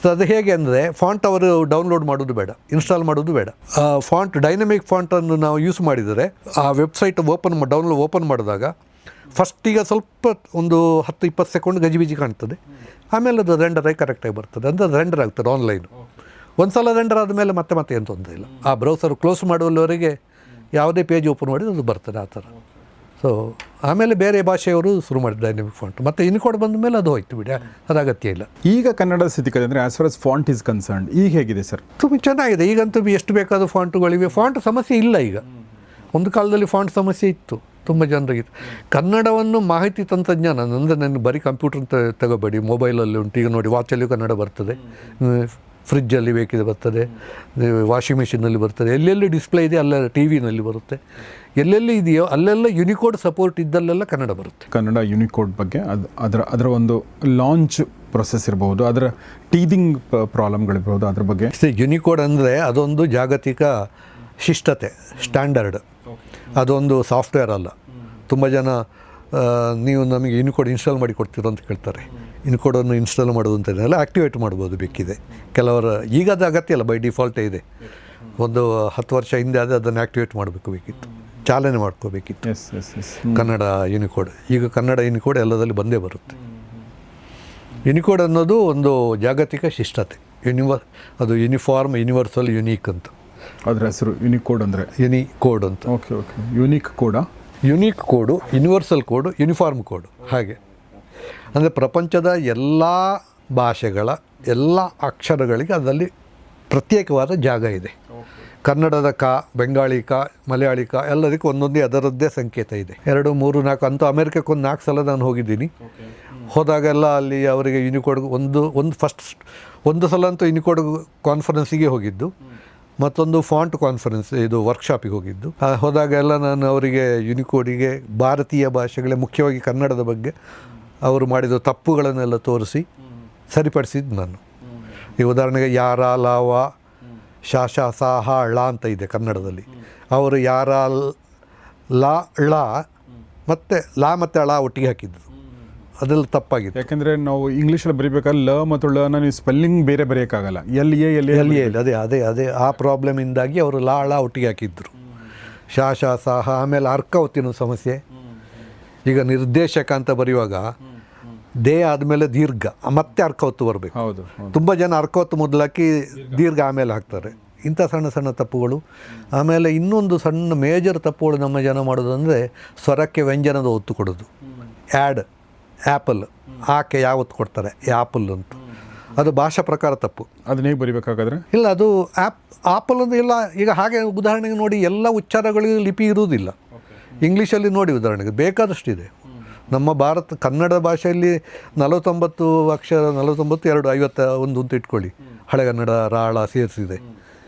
ಸೊ ಅದು ಹೇಗೆ ಅಂದರೆ, ಫಾಂಟ್ ಅವರು ಡೌನ್ಲೋಡ್ ಮಾಡೋದು ಬೇಡ, ಇನ್ಸ್ಟಾಲ್ ಮಾಡೋದು ಬೇಡ. ಫಾಂಟ್ ಡೈನಮಿಕ್ ಫಾಂಟನ್ನು ನಾವು ಯೂಸ್ ಮಾಡಿದರೆ ಆ ವೆಬ್ಸೈಟ್ ಓಪನ್ ಮಾಡಿದಾಗ ಫಸ್ಟಿಗೆ ಸ್ವಲ್ಪ ಒಂದು 10-20 ಸೆಕೆಂಡ್ ಗಜಿಬಿಜಿ ಕಾಣ್ತದೆ. ಆಮೇಲೆ ಅದು ರೆಂಡರಾಗಿ ಕರೆಕ್ಟಾಗಿ ಬರ್ತದೆ. ಅಂದರೆ ಅದು ರೆಂಡರ್ ಆಗ್ತದೆ ಆನ್ಲೈನು. ಒಂದು ಸಲ ರೆಂಡರ್ ಆದಮೇಲೆ ಮತ್ತೆ ಏನು ತೊಂದರೆ ಇಲ್ಲ. ಆ ಬ್ರೌಸರ್ ಕ್ಲೋಸ್ ಮಾಡುವವರೆಗೆ ಯಾವುದೇ ಪೇಜ್ ಓಪನ್ ಮಾಡಿದ್ರೆ ಅದು ಬರ್ತದೆ ಆ ಥರ. ಸೊ ಆಮೇಲೆ ಬೇರೆ ಭಾಷೆಯವರು ಶುರು ಮಾಡಿದ ಡೈನಮಿಕ್ ಫಾಂಟ್. ಮತ್ತು ಯೂನಿಕೋಡ್ ಬಂದ ಮೇಲೆ ಅದು ಹೋಯ್ತು ಬಿಡಿ, ಅದು ಅಗತ್ಯ ಇಲ್ಲ. ಈಗ ಕನ್ನಡ ಸ್ಥಿತಿಗತಿ ಅಂದರೆ as far as font is concerned ಈಗ ಹೇಗಿದೆ ಸರ್? ತುಂಬ ಚೆನ್ನಾಗಿದೆ. ಈಗಂತೂ ಎಷ್ಟು ಬೇಕಾದ ಫಾಂಟುಗಳಿವೆ. ಫಾಂಟ್ ಸಮಸ್ಯೆ ಇಲ್ಲ ಈಗ. ಒಂದು ಕಾಲದಲ್ಲಿ ಫಾಂಟ್ ಸಮಸ್ಯೆ ಇತ್ತು ತುಂಬ ಜನರಿಗೆ. ಕನ್ನಡವನ್ನು ಮಾಹಿತಿ ತಂತ್ರಜ್ಞಾನ ಅಂದರೆ ನಾನು ಬರೀ ಕಂಪ್ಯೂಟರ್ ಅಂತ ತಗೋಬೇಡಿ, ಮೊಬೈಲಲ್ಲಿ ಉಂಟು. ಈಗ ನೋಡಿ, ವಾಚಲ್ಲಿಯೂ ಕನ್ನಡ ಬರ್ತದೆ, ಫ್ರಿಜ್ಜಲ್ಲಿ ಬೇಕಿದೆ ಬರ್ತದೆ, ವಾಷಿಂಗ್ ಮಿಷಿನಲ್ಲಿ ಬರ್ತದೆ, ಎಲ್ಲೆಲ್ಲಿ ಡಿಸ್ಪ್ಲೇ ಇದೆ ಅಲ್ಲೆಲ್ಲ TVನಲ್ಲಿ ಬರುತ್ತೆ. ಎಲ್ಲೆಲ್ಲಿ ಇದೆಯೋ ಅಲ್ಲೆಲ್ಲ ಯೂನಿಕೋಡ್ ಸಪೋರ್ಟ್ ಇದ್ದಲ್ಲೆಲ್ಲ ಕನ್ನಡ ಬರುತ್ತೆ. ಕನ್ನಡ ಯೂನಿಕೋಡ್ ಬಗ್ಗೆ ಅದರ ಒಂದು ಲಾಂಚ್ ಪ್ರೊಸೆಸ್ ಇರ್ಬೋದು, ಅದರ ಟೀದಿಂಗ್ ಪ್ರಾಬ್ಲಮ್ಗಳಿರ್ಬೋದು, ಅದ್ರ ಬಗ್ಗೆ. ಯೂನಿಕೋಡ್ ಅಂದರೆ ಅದೊಂದು ಜಾಗತಿಕ ಶಿಷ್ಟತೆ, ಸ್ಟ್ಯಾಂಡರ್ಡ್. ಅದೊಂದು ಸಾಫ್ಟ್ವೇರ್ ಅಲ್ಲ. ತುಂಬ ಜನ ನೀವು ನಮಗೆ ಯೂನಿಕೋಡ್ ಇನ್ಸ್ಟಾಲ್ ಮಾಡಿ ಕೊಡ್ತೀರೋ ಅಂತ ಕೇಳ್ತಾರೆ. ಯೂನಿಕೋಡನ್ನು ಇನ್ಸ್ಟಾಲ್ ಮಾಡೋದು ಅಂತೇನೆಲ್ಲ ಆ್ಯಕ್ಟಿವೇಟ್ ಮಾಡ್ಬೋದು ಬೇಕಿದೆ. ಕೆಲವರು ಈಗ ಅದು ಅಗತ್ಯ ಇಲ್ಲ, ಬೈ ಡಿಫಾಲ್ಟೇ ಇದೆ. ಒಂದು 10 ವರ್ಷ ಹಿಂದೆ ಅದನ್ನು ಆ್ಯಕ್ಟಿವೇಟ್ ಮಾಡಬೇಕು ಬೇಕಿತ್ತು, ಚಾಲನೆ ಮಾಡ್ಕೋಬೇಕಿತ್ತು ಕನ್ನಡ ಯೂನಿಕೋಡ್. ಈಗ ಕನ್ನಡ ಯೂನಿಕೋಡ್ ಎಲ್ಲದಲ್ಲಿ ಬಂದೇ ಬರುತ್ತೆ. ಯೂನಿಕೋಡ್ ಅನ್ನೋದು ಒಂದು ಜಾಗತಿಕ ಶಿಷ್ಟತೆ, ಅದು ಯೂನಿಫಾರ್ಮ್, ಯೂನಿವರ್ಸಲ್, ಯುನೀಕ್ ಅಂತ. ಅದರ ಹೆಸರು ಯೂನಿಕೋಡ್ ಅಂದರೆ ಯುನಿಕೋಡ್ ಅಂತ. ಓಕೆ. ಯುನೀಕ್ ಕೋಡಾ? ಯುನೀಕ್ ಕೋಡು, ಯೂನಿವರ್ಸಲ್ ಕೋಡು, ಯೂನಿಫಾರ್ಮ್ ಕೋಡು. ಹಾಗೆ ಅಂದರೆ ಪ್ರಪಂಚದ ಎಲ್ಲ ಭಾಷೆಗಳ ಎಲ್ಲ ಅಕ್ಷರಗಳಿಗೆ ಅದರಲ್ಲಿ ಪ್ರತ್ಯೇಕವಾದ ಜಾಗ ಇದೆ. ಕನ್ನಡದ ಕ, ಬೆಂಗಾಳಿ ಕ, ಮಲಯಾಳಿ ಕ ಎಲ್ಲದಕ್ಕೂ ಒಂದೊಂದೇ ಅದರದ್ದೇ ಸಂಕೇತ ಇದೆ. 2, 3, 4 ಅಂತೂ ಅಮೇರಿಕಕ್ಕೆ ಒಂದು 4 ಸಲ ನಾನು ಹೋಗಿದ್ದೀನಿ. ಹೋದಾಗೆಲ್ಲ ಅಲ್ಲಿ ಅವರಿಗೆ ಯೂನಿಕೋಡ್ ಒಂದು ಸಲ ಅಂತೂ ಯೂನಿಕೋಡ್ ಕಾನ್ಫರೆನ್ಸಿಗೆ ಹೋಗಿದ್ದು, ಮತ್ತೊಂದು ಫಾಂಟ್ ಕಾನ್ಫರೆನ್ಸ್ ಇದು ವರ್ಕ್ಶಾಪಿಗೆ ಹೋಗಿದ್ದು. ಹೋದಾಗೆಲ್ಲ ನಾನು ಅವರಿಗೆ ಯೂನಿಕೋಡಿಗೆ ಭಾರತೀಯ ಭಾಷೆಗಳೇ ಮುಖ್ಯವಾಗಿ ಕನ್ನಡದ ಬಗ್ಗೆ ಅವರು ಮಾಡಿದ ತಪ್ಪುಗಳನ್ನೆಲ್ಲ ತೋರಿಸಿ ಸರಿಪಡಿಸಿದ್ದು ನಾನು. ಈ ಉದಾಹರಣೆಗೆ ಯಾರ, ಲಾವ, ಶಾಶ, ಸಾಹ, ಳ ಅಂತ ಇದೆ ಕನ್ನಡದಲ್ಲಿ. ಅವರು ಯಾರ ಲಾ ಳ ಮತ್ತು ಲಾ ಮತ್ತು ಅಳ ಒಟ್ಟಿಗೆ ಹಾಕಿದ್ದು, ಅದೆಲ್ಲ ತಪ್ಪಾಗಿತ್ತು. ಯಾಕೆಂದರೆ ನಾವು ಇಂಗ್ಲೀಷಲ್ಲಿ ಬರೀಬೇಕಾದ್ರೆ ಲ ಮತ್ತು ಳನ ನೀವು ಸ್ಪೆಲ್ಲಿಂಗ್ ಬೇರೆ ಬರೆಯೋಕ್ಕಾಗಲ್ಲ, ಎಲ್ಲಿ ಎಲ್ಲಿ ಅದೇ ಆ ಪ್ರಾಬ್ಲಮಿಂದಾಗಿ ಅವರು ಲಾ ಳ ಒಟ್ಟಿಗೆ ಹಾಕಿದ್ರು. ಶ ಸಾಹ, ಆಮೇಲೆ ಅರ್ಕ ಒತ್ತಿನ ಸಮಸ್ಯೆ. ಈಗ ನಿರ್ದೇಶಕ ಅಂತ ಬರೆಯುವಾಗ ದೇ ಆದಮೇಲೆ ದೀರ್ಘ, ಮತ್ತೆ ಅರ್ಕ ಒತ್ತು ಬರಬೇಕು. ಹೌದು. ತುಂಬ ಜನ ಅರ್ಕ ಒತ್ತು ಮೊದಲಾಕಿ ದೀರ್ಘ ಆಮೇಲೆ ಹಾಕ್ತಾರೆ. ಇಂಥ ಸಣ್ಣ ಸಣ್ಣ ತಪ್ಪುಗಳು. ಆಮೇಲೆ ಇನ್ನೊಂದು ಸಣ್ಣ ಮೇಜರ್ ತಪ್ಪುಗಳು ನಮ್ಮ ಜನ ಮಾಡೋದು ಅಂದರೆ ಸ್ವರಕ್ಕೆ ವ್ಯಂಜನದ ಒತ್ತು ಕೊಡೋದು. ಆ್ಯಡ್, ಆ್ಯಪಲ್, ಆಕೆ ಯಾವ ಒತ್ತು ಕೊಡ್ತಾರೆ, ಆ್ಯಪಲ್ ಅಂತ. ಅದು ಭಾಷಾ ಪ್ರಕಾರ ತಪ್ಪು. ಅದನ್ನ ಹೇಗೆ ಬರಿಬೇಕಾದ್ರೆ? ಇಲ್ಲ, ಅದು ಆಪಲ್ ಅಂತ ಇಲ್ಲ. ಈಗ ಹಾಗೆ ಉದಾಹರಣೆಗೆ ನೋಡಿ, ಎಲ್ಲ ಉಚ್ಚಾರಗಳಿಗೂ ಲಿಪಿ ಇರುವುದಿಲ್ಲ. ಇಂಗ್ಲೀಷಲ್ಲಿ ನೋಡಿ ಉದಾಹರಣೆಗೆ ಬೇಕಾದಷ್ಟಿದೆ. ನಮ್ಮ ಕನ್ನಡ ಭಾಷೆಯಲ್ಲಿ 49 ಅಕ್ಷರ, 49, 51 ಅಂತ ಇಟ್ಕೊಳ್ಳಿ. ಹಳೆಗನ್ನಡ ರಾಳ ಸೇರಿಸಿದೆ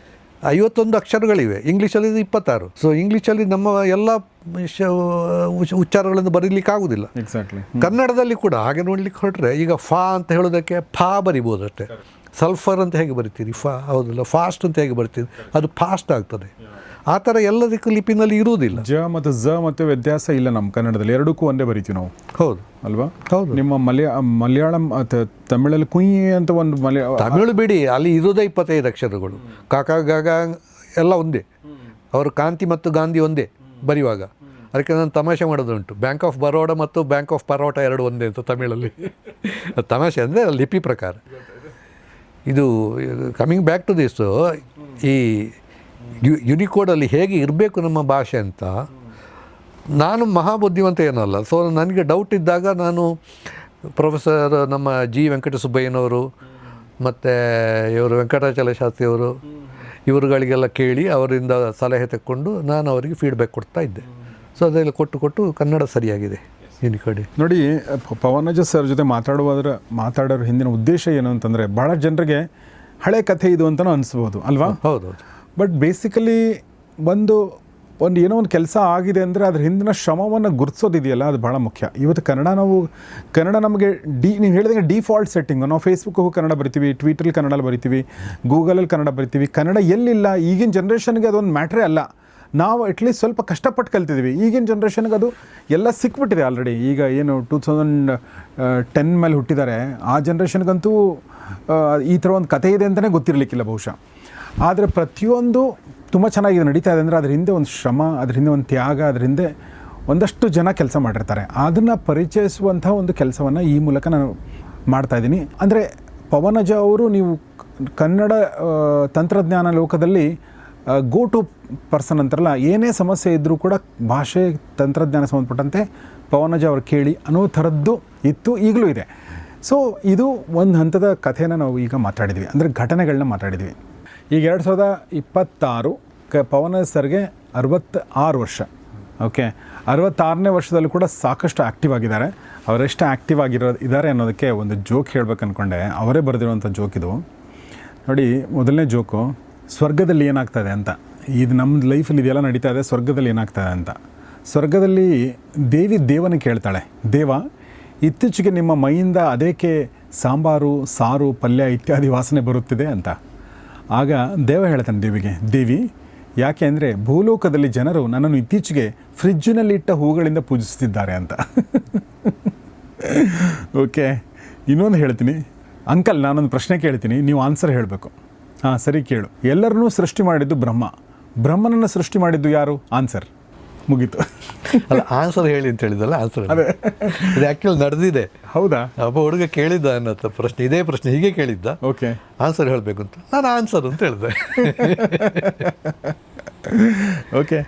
51 ಅಕ್ಷರಗಳಿವೆ. ಇಂಗ್ಲೀಷಲ್ಲಿ 26. ಸೊ ಇಂಗ್ಲೀಷಲ್ಲಿ ನಮ್ಮ ಎಲ್ಲ ಉಚ್ಚಾರಗಳನ್ನು ಬರೀಲಿಕ್ಕಾಗೋದಿಲ್ಲ. ಎಕ್ಸಾಕ್ಟ್ಲಿ. ಕನ್ನಡದಲ್ಲಿ ಕೂಡ ಹಾಗೆ ನೋಡ್ಲಿಕ್ಕೆ ಹೊರಟ್ರೆ, ಈಗ ಫಾ ಅಂತ ಹೇಳೋದಕ್ಕೆ ಫಾ ಬರಿಬೋದು ಅಷ್ಟೇ. ಸಲ್ಫರ್ ಅಂತ ಹೇಗೆ ಬರಿತೀರಿ, ಫಾ ಹೌದಿಲ್ಲ. ಫಾಸ್ಟ್ ಅಂತ ಹೇಗೆ ಬರಿತೀರಿ, ಅದು ಫಾಸ್ಟ್ ಆಗ್ತದೆ. ಆ ಥರ ಎಲ್ಲದಕ್ಕೂ ಲಿಪಿನಲ್ಲಿ ಇರುವುದಿಲ್ಲ. ಜ ಮತ್ತು ಝ ಮತ್ತು ವ್ಯತ್ಯಾಸ ಇಲ್ಲ ನಮ್ಮ ಕನ್ನಡದಲ್ಲಿ, ಎರಡಕ್ಕೂ ಒಂದೇ ಬರಿತೀವಿ ನಾವು. ಹೌದು ಅಲ್ವಾ? ಹೌದು. ನಿಮ್ಮ ಮಲಯಾಳಂ ತಮಿಳಲ್ಲಿ ಕುಯ್ ಅಂತ ಒಂದು ತಮಿಳು ಬಿಡಿ, ಅಲ್ಲಿ ಇರೋದೇ 25 ಅಕ್ಷರಗಳು. ಕಾಕ ಗಾಗ ಎಲ್ಲ ಒಂದೇ. ಅವರು ಕಾಂತಿ ಮತ್ತು ಗಾಂಧಿ ಒಂದೇ ಬರೆಯುವಾಗ. ಅದಕ್ಕೆ ನಾನು ತಮಾಷೆ ಮಾಡೋದುಂಟು, ಬ್ಯಾಂಕ್ ಆಫ್ ಬರೋಡ ಮತ್ತು ಬ್ಯಾಂಕ್ ಆಫ್ ಪರೋಟ ಎರಡು ಒಂದೇ ಅಂತ ತಮಿಳಲ್ಲಿ. ತಮಾಷೆ ಅಂದರೆ ಲಿಪಿ ಪ್ರಕಾರ. ಇದು ಕಮಿಂಗ್ ಬ್ಯಾಕ್ ಟು ದಿಸ್, ಈ ಯುನಿಕೋಡಲ್ಲಿ ಹೇಗೆ ಇರಬೇಕು ನಮ್ಮ ಭಾಷೆ ಅಂತ. ನಾನು ಮಹಾಬುದ್ಧಿವಂತ ಏನಲ್ಲ. ಸೊ ನನಗೆ ಡೌಟ್ ಇದ್ದಾಗ ನಾನು ಪ್ರೊಫೆಸರ್ ನಮ್ಮ ಜಿ ವೆಂಕಟಸುಬ್ಬಯ್ಯನವರು ಮತ್ತು ಇವರು ವೆಂಕಟಾಚಲ ಶಾಸ್ತ್ರಿಯವರು, ಇವರುಗಳಿಗೆಲ್ಲ ಕೇಳಿ ಅವರಿಂದ ಸಲಹೆ ತಕ್ಕೊಂಡು ನಾನು ಅವರಿಗೆ ಫೀಡ್ಬ್ಯಾಕ್ ಕೊಡ್ತಾ ಇದ್ದೆ. ಸೊ ಅದೆಲ್ಲ ಕೊಟ್ಟು ಕನ್ನಡ ಸರಿಯಾಗಿದೆ ಯುನಿಕೋಡ್. ನೋಡಿ, ಪವನಜ ಸರ್ ಜೊತೆ ಮಾತಾಡೋರ ಹಿಂದಿನ ಉದ್ದೇಶ ಏನು ಅಂತಂದರೆ, ಭಾಳ ಜನರಿಗೆ ಹಳೆ ಕಥೆ ಇದು ಅಂತಲೂ ಅನಿಸ್ಬೋದು ಅಲ್ವಾ? ಹೌದು. ಬಟ್ ಬೇಸಿಕಲಿ ಒಂದು ಏನೋ ಒಂದು ಕೆಲಸ ಆಗಿದೆ ಅಂದರೆ ಅದ್ರ ಹಿಂದಿನ ಶ್ರಮವನ್ನು ಗುರುತಿಸೋದಿದೆಯಲ್ಲ, ಅದು ಭಾಳ ಮುಖ್ಯ. ಇವತ್ತು ಕನ್ನಡ ನಮಗೆ ನೀವು ಹೇಳಿದಂಗೆ ಡಿಫಾಲ್ಟ್ ಸೆಟ್ಟಿಂಗು. ನಾವು ಫೇಸ್ಬುಕ್ಕಿಗೂ ಕನ್ನಡ ಬರಿತೀವಿ, ಟ್ವಿಟರ್ಲಿ ಕನ್ನಡ ಬರಿತೀವಿ, ಗೂಗಲಲ್ಲಿ ಕನ್ನಡ ಬರಿತೀವಿ. ಕನ್ನಡ ಎಲ್ಲಿಲ್ಲ, ಈಗಿನ ಜನ್ರೇಷನ್ಗೆ ಅದೊಂದು ಮ್ಯಾಟ್ರೇ ಅಲ್ಲ. ನಾವು ಅಟ್ಲೀಸ್ಟ್ ಸ್ವಲ್ಪ ಕಷ್ಟಪಟ್ಟು ಕಲ್ತಿದ್ದೀವಿ. ಈಗಿನ ಜನ್ರೇಷನ್ಗೆ ಅದು ಎಲ್ಲ ಸಿಕ್ಬಿಟ್ಟಿದೆ ಆಲ್ರೆಡಿ. ಈಗ ಏನು 2010 ಮೇಲೆ ಹುಟ್ಟಿದ್ದಾರೆ, ಆ ಜನ್ರೇಷನ್ಗಂತೂ ಈ ಥರ ಒಂದು ಕಥೆ ಇದೆ ಅಂತಲೇ ಗೊತ್ತಿರಲಿಕ್ಕಿಲ್ಲ ಬಹುಶಃ. ಆದರೆ ಪ್ರತಿಯೊಂದು ತುಂಬ ಚೆನ್ನಾಗಿದೆ ನಡೀತಾ ಇದೆ ಅಂದರೆ ಅದ್ರ ಹಿಂದೆ ಒಂದು ಶ್ರಮ, ಅದ್ರ ಹಿಂದೆ ಒಂದು ತ್ಯಾಗ, ಅದ್ರ ಹಿಂದೆ ಒಂದಷ್ಟು ಜನ ಕೆಲಸ ಮಾಡಿರ್ತಾರೆ. ಅದನ್ನು ಪರಿಚಯಿಸುವಂಥ ಒಂದು ಕೆಲಸವನ್ನು ಈ ಮೂಲಕ ನಾನು ಮಾಡ್ತಾಯಿದ್ದೀನಿ. ಅಂದರೆ ಪವನಜ ಅವರು, ನೀವು ಕನ್ನಡ ತಂತ್ರಜ್ಞಾನ ಲೋಕದಲ್ಲಿ ಗೋ ಟು ಪರ್ಸನ್ ಅಂತಾರಲ್ಲ, ಏನೇ ಸಮಸ್ಯೆ ಇದ್ದರೂ ಕೂಡ ಭಾಷೆ ತಂತ್ರಜ್ಞಾನ ಸಂಬಂಧಪಟ್ಟಂತೆ ಪವನಜ ಅವರು ಕೇಳಿ ಅನ್ನೋ ಥರದ್ದು ಇತ್ತು, ಈಗಲೂ ಇದೆ. ಸೊ ಇದು ಒಂದು ಹಂತದ ಕಥೆನ ನಾವು ಈಗ ಮಾತಾಡಿದ್ವಿ, ಅಂದರೆ ಘಟನೆಗಳನ್ನ ಮಾತಾಡಿದ್ವಿ. ಈಗ 2026 ಪವನಜ ಸರ್ಗೆ 66 ವರ್ಷ. ಓಕೆ, 66ನೇ ವರ್ಷದಲ್ಲೂ ಕೂಡ ಸಾಕಷ್ಟು ಆ್ಯಕ್ಟಿವ್ ಆಗಿದ್ದಾರೆ. ಅವರೆಷ್ಟು ಆ್ಯಕ್ಟಿವ್ ಇದ್ದಾರೆ ಅನ್ನೋದಕ್ಕೆ ಒಂದು ಜೋಕ್ ಹೇಳ್ಬೇಕು ಅಂದ್ಕೊಂಡೆ. ಅವರೇ ಬರೆದಿರುವಂಥ ಜೋಕ್ ಇದು ನೋಡಿ. ಮೊದಲನೇ ಜೋಕು, ಸ್ವರ್ಗದಲ್ಲಿ ಏನಾಗ್ತದೆ ಅಂತ. ಇದು ನಮ್ಮ ಲೈಫಲ್ಲಿ ಇದೆಲ್ಲ ನಡೀತಾ ಇದೆ, ಸ್ವರ್ಗದಲ್ಲಿ ಏನಾಗ್ತದೆ ಅಂತ. ಸ್ವರ್ಗದಲ್ಲಿ ದೇವನ ಕೇಳ್ತಾಳೆ, ದೇವ ಇತ್ತೀಚೆಗೆ ನಿಮ್ಮ ಮೈಯಿಂದ ಅದೇಕೆ ಸಾಂಬಾರು, ಸಾರು, ಪಲ್ಯ ಇತ್ಯಾದಿ ವಾಸನೆ ಬರುತ್ತಿದೆ ಅಂತ. ಆಗ ದೇವ ಹೇಳ್ತಾನೆ ದೇವಿಗೆ, ದೇವಿ ಯಾಕೆ ಅಂದರೆ ಭೂಲೋಕದಲ್ಲಿ ಜನರು ನನ್ನನ್ನು ಇತ್ತೀಚೆಗೆ ಫ್ರಿಜ್ಜಿನಲ್ಲಿಟ್ಟ ಹೂಗಳಿಂದ ಪೂಜಿಸ್ತಿದ್ದಾರೆ ಅಂತ. ಓಕೆ, ಇನ್ನೊಂದು ಹೇಳ್ತೀನಿ. ಅಂಕಲ್, ನಾನೊಂದು ಪ್ರಶ್ನೆ ಕೇಳ್ತೀನಿ, ನೀವು ಆನ್ಸರ್ ಹೇಳಬೇಕು. ಹಾಂ ಸರಿ, ಕೇಳು. ಎಲ್ಲರನ್ನೂ ಸೃಷ್ಟಿ ಮಾಡಿದ್ದು ಬ್ರಹ್ಮನನ್ನು ಸೃಷ್ಟಿ ಮಾಡಿದ್ದು ಯಾರು? ಆನ್ಸರ್. ಮುಗೀತು. ಅಲ್ಲ, ಆನ್ಸರ್ ಹೇಳಿ ಅಂತ ಹೇಳಿದಲ್ಲ, ಆನ್ಸರ್ ಅದೇ. ಇದು ಆ್ಯಕ್ಚುಲಿ ನಡೆದಿದೆ. ಹೌದಾ? ಒಬ್ಬ ಹುಡುಗ ಕೇಳಿದ್ದ ಅನ್ನತ್ತ ಪ್ರಶ್ನೆ, ಇದೇ ಪ್ರಶ್ನೆ ಹೀಗೆ ಕೇಳಿದ್ದ. ಓಕೆ, ಆನ್ಸರ್ ಹೇಳಬೇಕು ಅಂತ ನಾನು ಆನ್ಸರ್ ಅಂತ ಹೇಳಿದೆ. ಓಕೆ,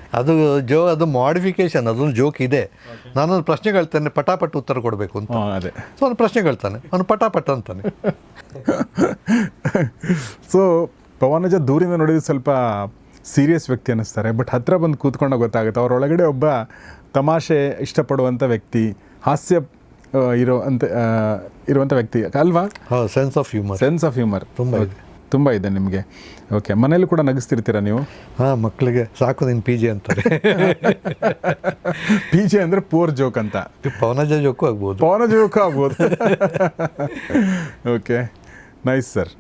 ಅದು ಮಾಡಿಫಿಕೇಶನ್, ಅದೊಂದು ಜೋಕ್ ಇದೆ. ನಾನೊಂದು ಪ್ರಶ್ನೆ ಕೇಳ್ತಾನೆ, ಪಟಾಪಟ್ ಉತ್ತರ ಕೊಡಬೇಕು ಅಂತ. ಅದೇ. ಸೊ ಒಂದು ಪ್ರಶ್ನೆ ಕೇಳ್ತಾನೆ, ಅವನು ಪಟಾಪಟ್ ಅಂತಾನೆ. ಸೊ ಪವನಜ ದೂರಿಂದ ನೋಡಿದ್ರೆ ಸ್ವಲ್ಪ ಸೀರಿಯಸ್ ವ್ಯಕ್ತಿ ಅನ್ನಿಸ್ತಾರೆ, ಬಟ್ ಹತ್ತಿರ ಬಂದು ಕೂತ್ಕೊಂಡಾಗ ಗೊತ್ತಾಗುತ್ತೆ ಅವರೊಳಗಡೆ ಒಬ್ಬ ತಮಾಷೆ ಇಷ್ಟಪಡುವಂಥ ವ್ಯಕ್ತಿ, ಹಾಸ್ಯ ಇರುವಂಥ ವ್ಯಕ್ತಿ ಅಲ್ವಾ? ಸೆನ್ಸ್ ಆಫ್ ಹ್ಯೂಮರ್ ತುಂಬ ಇದೆ ನಿಮಗೆ. ಓಕೆ, ಮನೇಲಿ ಕೂಡ ನಗಿಸ್ತಿರ್ತೀರಾ ನೀವು? ಹಾಂ, ಮಕ್ಕಳಿಗೆ ಸಾಕು ನೀನು PG ಅಂತಾರೆ. PG ಅಂದರೆ ಪೂರ್ ಜೋಕ್ ಅಂತ. ಪವನಜ ಜೋಕು ಆಗ್ಬೋದು. Okay, nice sir.